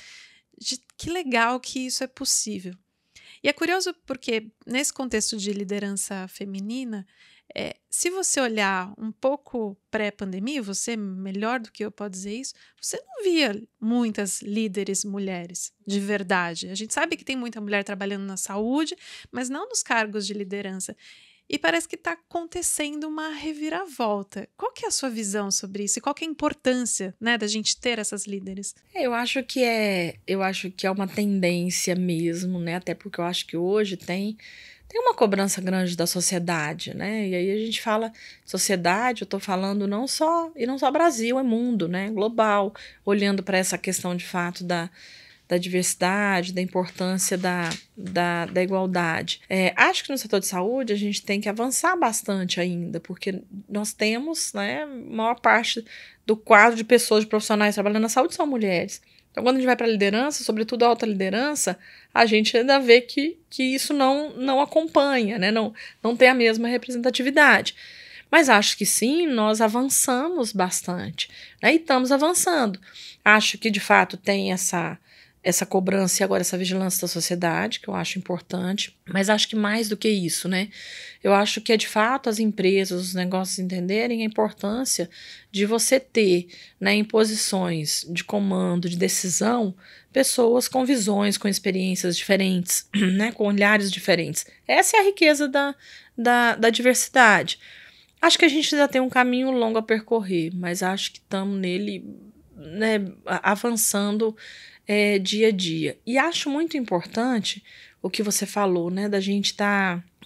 que legal que isso é possível. E é curioso porque, nesse contexto de liderança feminina, se você olhar um pouco pré-pandemia, você melhor do que eu pode dizer isso, você não via muitas líderes mulheres, de verdade. A gente sabe que tem muita mulher trabalhando na saúde, mas não nos cargos de liderança. E parece que está acontecendo uma reviravolta. Qual que é a sua visão sobre isso? E qual que é a importância, né, da gente ter essas líderes? Eu acho que é uma tendência mesmo, né? Até porque eu acho que hoje tem uma cobrança grande da sociedade, né? E aí a gente fala sociedade, eu estou falando não só Brasil, é mundo, né? Global, olhando para essa questão de fato da diversidade, da importância da igualdade. Acho que no setor de saúde a gente tem que avançar bastante ainda, porque nós temos, né, maior parte do quadro de pessoas, de profissionais trabalhando na saúde são mulheres. Então, quando a gente vai para a liderança, sobretudo a alta liderança, a gente ainda vê que isso não acompanha, né, não tem a mesma representatividade. Mas acho que sim, nós avançamos bastante, né, e estamos avançando. Acho que, de fato, tem essa cobrança e agora essa vigilância da sociedade, que eu acho importante, mas acho que mais do que isso, né? Eu acho que de fato as empresas, os negócios entenderem a importância de você ter, né, em posições de comando, de decisão, pessoas com visões, com experiências diferentes, né, com olhares diferentes. Essa é a riqueza da diversidade. Acho que a gente ainda tem um caminho longo a percorrer, mas acho que estamos nele, né, avançando dia a dia. E acho muito importante o que você falou, né, da gente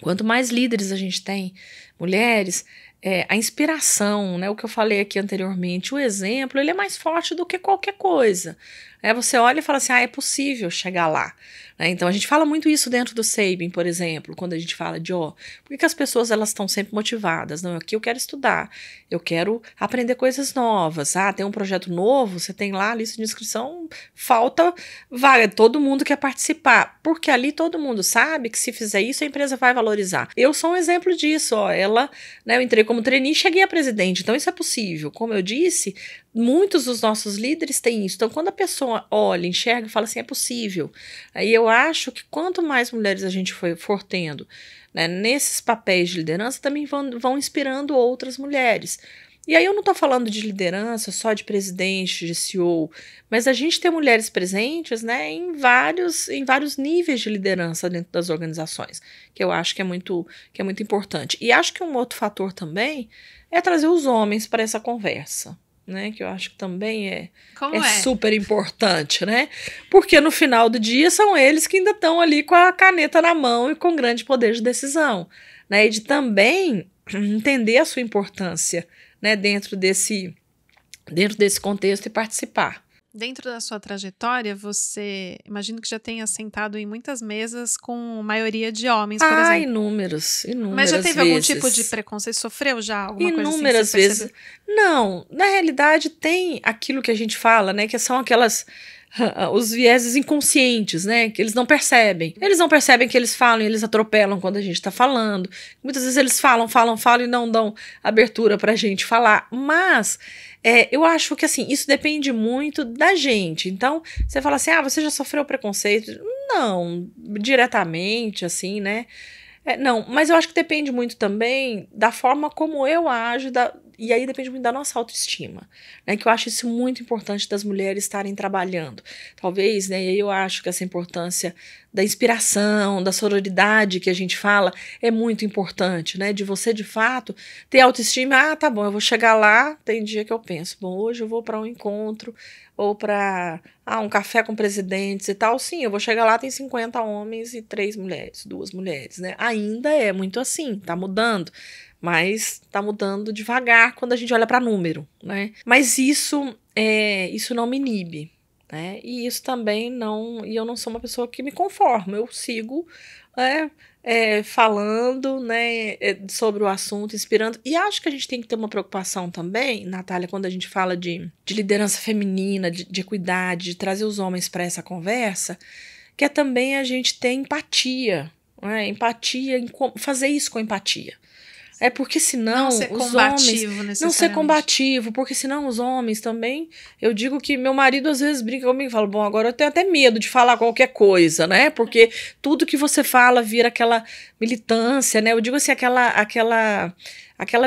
quanto mais líderes a gente tem, mulheres, a inspiração, né, o que eu falei aqui anteriormente, o exemplo, ele é mais forte do que qualquer coisa. Você olha e fala assim, é possível chegar lá. Então, a gente fala muito isso dentro do SEIB, por exemplo, quando a gente fala por que as pessoas elas estão sempre motivadas? Não, aqui eu quero estudar, eu quero aprender coisas novas. Tem um projeto novo, você tem lá a lista de inscrição, falta vaga, todo mundo quer participar, porque ali todo mundo sabe que se fizer isso, a empresa vai valorizar. Eu sou um exemplo disso, eu entrei como trainee e cheguei a presidente, então isso é possível. Como eu disse, muitos dos nossos líderes têm isso. Então, quando a pessoa olha, enxerga e fala assim, é possível. Aí eu acho que quanto mais mulheres a gente for tendo, né, nesses papéis de liderança, também vão inspirando outras mulheres. E aí eu não estou falando de liderança só de presidente, de CEO, mas a gente tem mulheres presentes, né, em vários níveis de liderança dentro das organizações, que eu acho que é muito importante. E acho que um outro fator também é trazer os homens para essa conversa, né, que eu acho que também é super importante, né, porque no final do dia são eles que ainda estão ali com a caneta na mão e com grande poder de decisão. né? E de também entender a sua importância, né? Dentro desse contexto e participar. Dentro da sua trajetória, você, imagino que já tenha sentado em muitas mesas com maioria de homens, por exemplo. Inúmeras Mas já teve vezes. algum tipo de preconceito? Sofreu já alguma coisa assim? Inúmeras vezes. Não, na realidade tem aquilo que a gente fala, né, que são os vieses inconscientes, né, que eles não percebem. Eles não percebem que eles falam e eles atropelam quando a gente tá falando. Muitas vezes eles falam e não dão abertura pra gente falar. Mas eu acho que, assim, isso depende muito da gente. Então, você fala assim, você já sofreu preconceito? Não, diretamente, assim, né? Não, mas eu acho que depende muito também da forma como eu ajo, e aí depende muito da nossa autoestima, né? Que eu acho isso muito importante das mulheres estarem trabalhando. Talvez, né? E aí eu acho que essa importância da inspiração, da sororidade que a gente fala é muito importante, né? De você, de fato, ter autoestima. Tá bom, eu vou chegar lá, tem dia que eu penso, bom, hoje eu vou para um encontro ou para um café com presidentes e tal. Sim, eu vou chegar lá, tem 50 homens e 3 mulheres, 2 mulheres, né? Ainda é muito assim, tá mudando. Mas tá mudando devagar quando a gente olha para número, né? Mas isso não me inibe, né? E isso também não... E eu não sou uma pessoa que me conforma. Eu sigo falando, né, sobre o assunto, inspirando. E acho que a gente tem que ter uma preocupação também, Natália, quando a gente fala de liderança feminina, de equidade, de trazer os homens para essa conversa, que é também a gente ter empatia, né? Empatia, fazer isso com empatia. Porque senão os homens... Não ser combativo, porque senão os homens também... Eu digo que meu marido às vezes brinca comigo e fala, bom, agora eu tenho até medo de falar qualquer coisa, né? Porque tudo que você fala vira aquela militância, né? Eu digo assim, aquela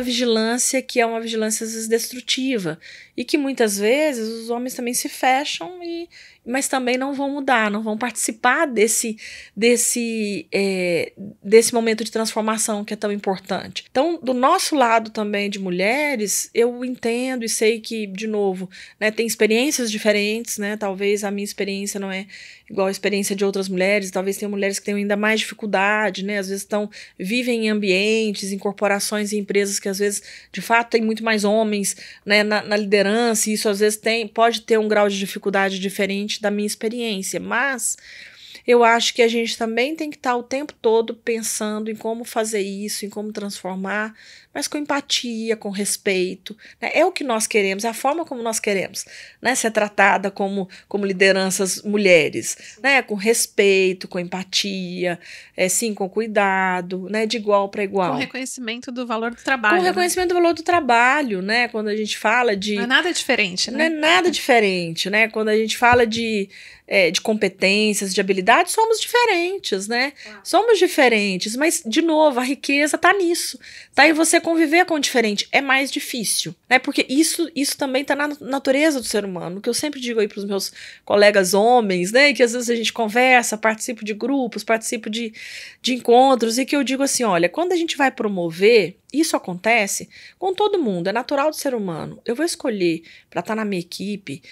vigilância que é uma vigilância às vezes destrutiva. E que muitas vezes os homens também se fecham, mas também não vão mudar, não vão participar desse momento de transformação que é tão importante. Então, do nosso lado também de mulheres, eu entendo e sei que, de novo, né, tem experiências diferentes, né? Talvez a minha experiência não é igual a experiência de outras mulheres, talvez tenha mulheres que tenham ainda mais dificuldade, né? Às vezes vivem em ambientes, em corporações e empresas que às vezes, de fato, tem muito mais homens, né, na liderança, e isso às vezes pode ter um grau de dificuldade diferente da minha experiência, mas eu acho que a gente também tem que estar o tempo todo pensando em como fazer isso, em como transformar, mas com empatia, com respeito, né? É o que nós queremos, é a forma como nós queremos, né? Ser tratada como lideranças mulheres, né? Com respeito, com empatia, sim, com cuidado, né? De igual para igual. Com reconhecimento do valor do trabalho. Com reconhecimento do valor do trabalho, né? Quando a gente fala de... Não é nada diferente, né? Não é nada diferente, né? Quando a gente fala de competências, de habilidades, somos diferentes, né? Somos diferentes, mas, de novo, a riqueza tá nisso. Tá em você conviver com o diferente. É mais difícil, né? Porque isso também tá na natureza do ser humano. O que eu sempre digo aí pros meus colegas homens, né? Que às vezes a gente conversa, participo de grupos, participo de encontros, e que eu digo assim, olha, quando a gente vai promover, isso acontece com todo mundo, é natural do ser humano. Eu vou escolher para estar na minha equipe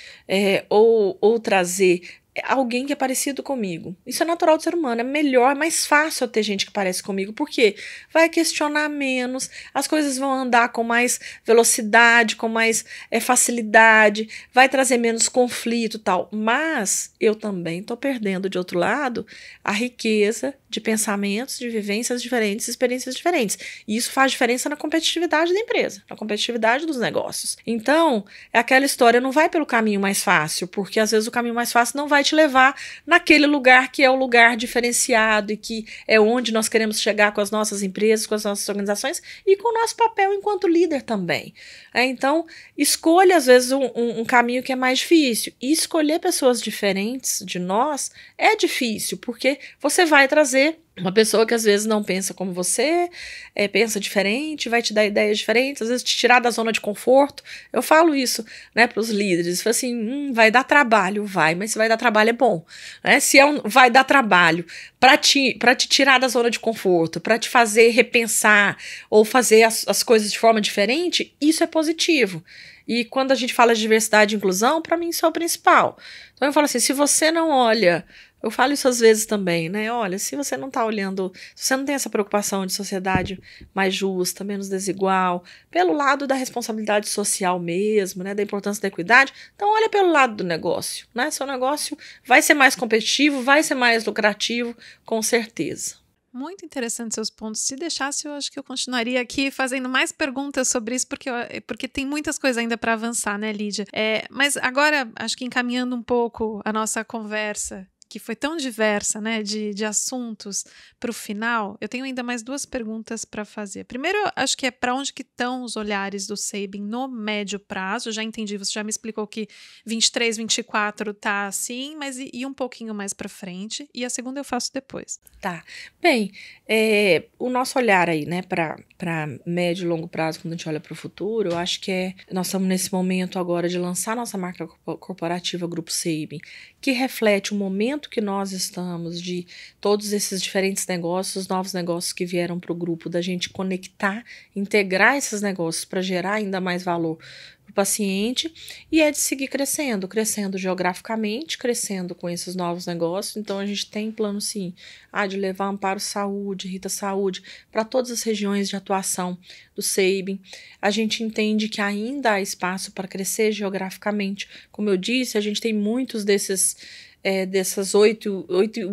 ou trazer alguém que é parecido comigo. Isso é natural do ser humano, é melhor, é mais fácil eu ter gente que parece comigo, porque vai questionar menos, as coisas vão andar com mais velocidade, com mais facilidade, vai trazer menos conflito e tal, mas eu também estou perdendo, de outro lado, a riqueza de pensamentos, de vivências diferentes, experiências diferentes. E isso faz diferença na competitividade da empresa, na competitividade dos negócios. Então, é aquela história, não vai pelo caminho mais fácil, porque às vezes o caminho mais fácil não vai te levar naquele lugar que é o lugar diferenciado e que é onde nós queremos chegar com as nossas empresas, com as nossas organizações e com o nosso papel enquanto líder também. Então, escolha às vezes um caminho que é mais difícil. E escolher pessoas diferentes de nós é difícil, porque você vai trazer uma pessoa que às vezes não pensa como você, pensa diferente, vai te dar ideias diferentes, às vezes te tirar da zona de conforto. Eu falo isso, né, para os líderes. Falo assim, vai dar trabalho, mas se vai dar trabalho é bom. Né? Se vai dar trabalho para te tirar da zona de conforto, para te fazer repensar ou fazer as coisas de forma diferente, isso é positivo. E quando a gente fala de diversidade e inclusão, para mim isso é o principal. Então eu falo assim, se você não olha Eu falo isso às vezes também, né? Olha, se você não está olhando, se você não tem essa preocupação de sociedade mais justa, menos desigual, pelo lado da responsabilidade social mesmo, né? Da importância da equidade, então olha pelo lado do negócio, né? Seu negócio vai ser mais competitivo, vai ser mais lucrativo, com certeza. Muito interessante seus pontos. Se deixasse, eu acho que eu continuaria aqui fazendo mais perguntas sobre isso, porque tem muitas coisas ainda para avançar, né, Lídia? Mas agora, acho que encaminhando um pouco a nossa conversa, que foi tão diversa, né, de assuntos para o final, eu tenho ainda mais duas perguntas para fazer. Primeiro, acho que é para onde que estão os olhares do Sabin no médio prazo. Eu já entendi, você já me explicou que 23, 24 tá assim, mas e um pouquinho mais para frente. E a segunda eu faço depois. Tá. Bem, o nosso olhar aí, né, para médio e longo prazo, quando a gente olha para o futuro, eu acho que nós estamos nesse momento agora de lançar nossa marca corporativa Grupo Sabin, que reflete o momento que nós estamos, de todos esses diferentes negócios, novos negócios que vieram para o grupo, da gente conectar, integrar esses negócios para gerar ainda mais valor para o paciente, e é de seguir crescendo geograficamente, crescendo com esses novos negócios. Então a gente tem plano sim, de levar Amparo Saúde, Rita Saúde, para todas as regiões de atuação do Sabin. A gente entende que ainda há espaço para crescer geograficamente. Como eu disse, a gente tem muitos dessas oito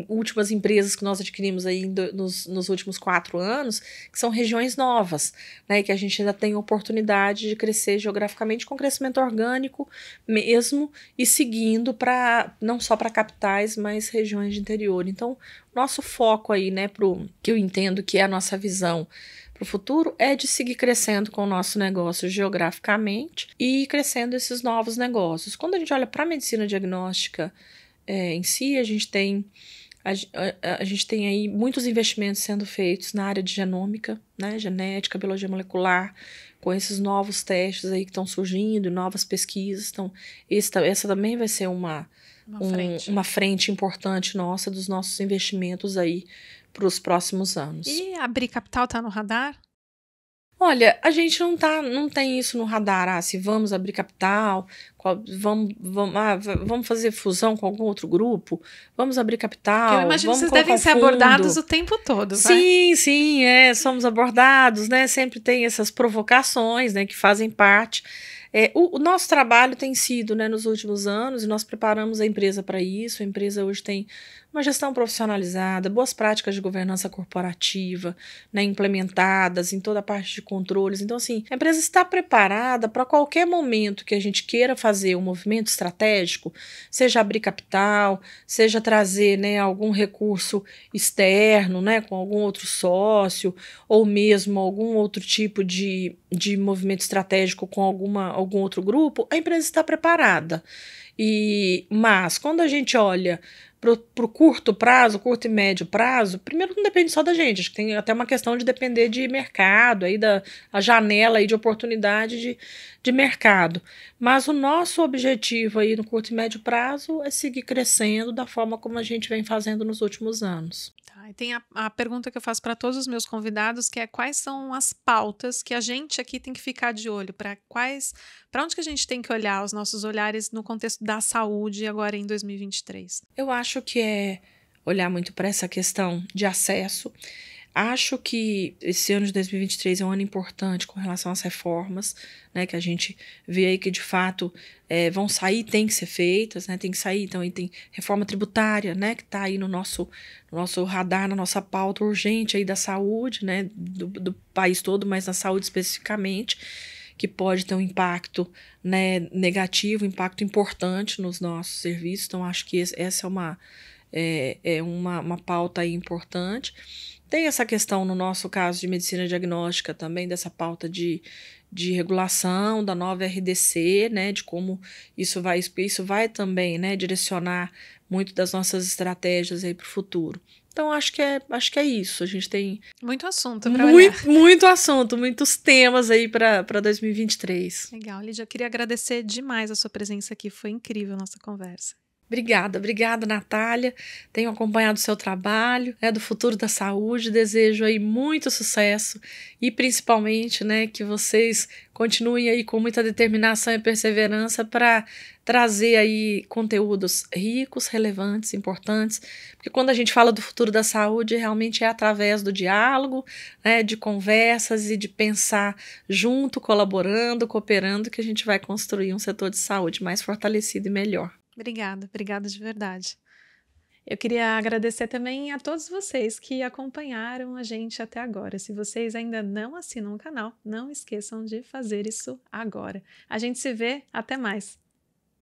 últimas empresas que nós adquirimos aí nos últimos 4 anos, que são regiões novas, né, que a gente ainda tem oportunidade de crescer geograficamente com crescimento orgânico mesmo, e seguindo não só para capitais, mas regiões de interior. Então, nosso foco aí, né, que eu entendo que é a nossa visão para o futuro, é de seguir crescendo com o nosso negócio geograficamente e crescendo esses novos negócios. Quando a gente olha para a medicina diagnóstica, em si, a gente tem aí muitos investimentos sendo feitos na área de genômica, né, genética, biologia molecular, com esses novos testes aí que estão surgindo, novas pesquisas. Então, essa também vai ser uma frente importante nossa, dos nossos investimentos aí para os próximos anos. E abrir capital está no radar? Olha, a gente não tem isso no radar, se vamos abrir capital, vamos fazer fusão com algum outro grupo, vamos abrir capital, porque eu imagino vamos que vocês devem ser abordados o tempo todo, sim, somos abordados, né? Sempre tem essas provocações, né, que fazem parte. O nosso trabalho tem sido, né, nos últimos anos, e nós preparamos a empresa para isso. A empresa hoje tem uma gestão profissionalizada, boas práticas de governança corporativa, né, implementadas em toda a parte de controles. Então, assim, a empresa está preparada para qualquer momento que a gente queira fazer um movimento estratégico, seja abrir capital, seja trazer, né, algum recurso externo, né, com algum outro sócio, ou mesmo algum outro tipo de movimento estratégico com algum outro grupo. A empresa está preparada. Mas quando a gente olha para o curto prazo, curto e médio prazo, primeiro não depende só da gente, acho que tem até uma questão de depender de mercado, aí a janela aí de oportunidade de mercado. Mas o nosso objetivo aí no curto e médio prazo é seguir crescendo da forma como a gente vem fazendo nos últimos anos. E tem a pergunta que eu faço para todos os meus convidados, que é: quais são as pautas que a gente aqui tem que ficar de olho? Para onde que a gente tem que olhar, os nossos olhares no contexto da saúde agora em 2023? Eu acho que é olhar muito para essa questão de acesso. Acho que esse ano de 2023 é um ano importante com relação às reformas, né, que a gente vê aí que de fato vão sair, tem que ser feitas, né, tem que sair. Então aí tem reforma tributária, né, que está aí no nosso radar, na nossa pauta urgente aí da saúde, né, do país todo, mas na saúde especificamente, que pode ter um impacto, né, negativo, um impacto importante nos nossos serviços. Então acho que essa é uma pauta aí importante. Tem essa questão, no nosso caso, de medicina diagnóstica também, dessa pauta de regulação, da nova RDC, né, de como isso vai também, né, direcionar muito das nossas estratégias aí para o futuro. Então, acho que é isso. A gente tem muito assunto para olhar. Muito assunto, muitos temas aí para 2023. Legal, Lídia, eu queria agradecer demais a sua presença aqui. Foi incrível a nossa conversa. Obrigada, Natália. Tenho acompanhado o seu trabalho, do futuro da saúde. Desejo aí muito sucesso e principalmente, que vocês continuem aí com muita determinação e perseverança para trazer aí conteúdos ricos, relevantes, importantes, porque quando a gente fala do futuro da saúde, realmente é através do diálogo, de conversas e de pensar junto, colaborando, cooperando, que a gente vai construir um setor de saúde mais fortalecido e melhor. Obrigada de verdade. Eu queria agradecer também a todos vocês que acompanharam a gente até agora. Se vocês ainda não assinam o canal, não esqueçam de fazer isso agora. A gente se vê, até mais!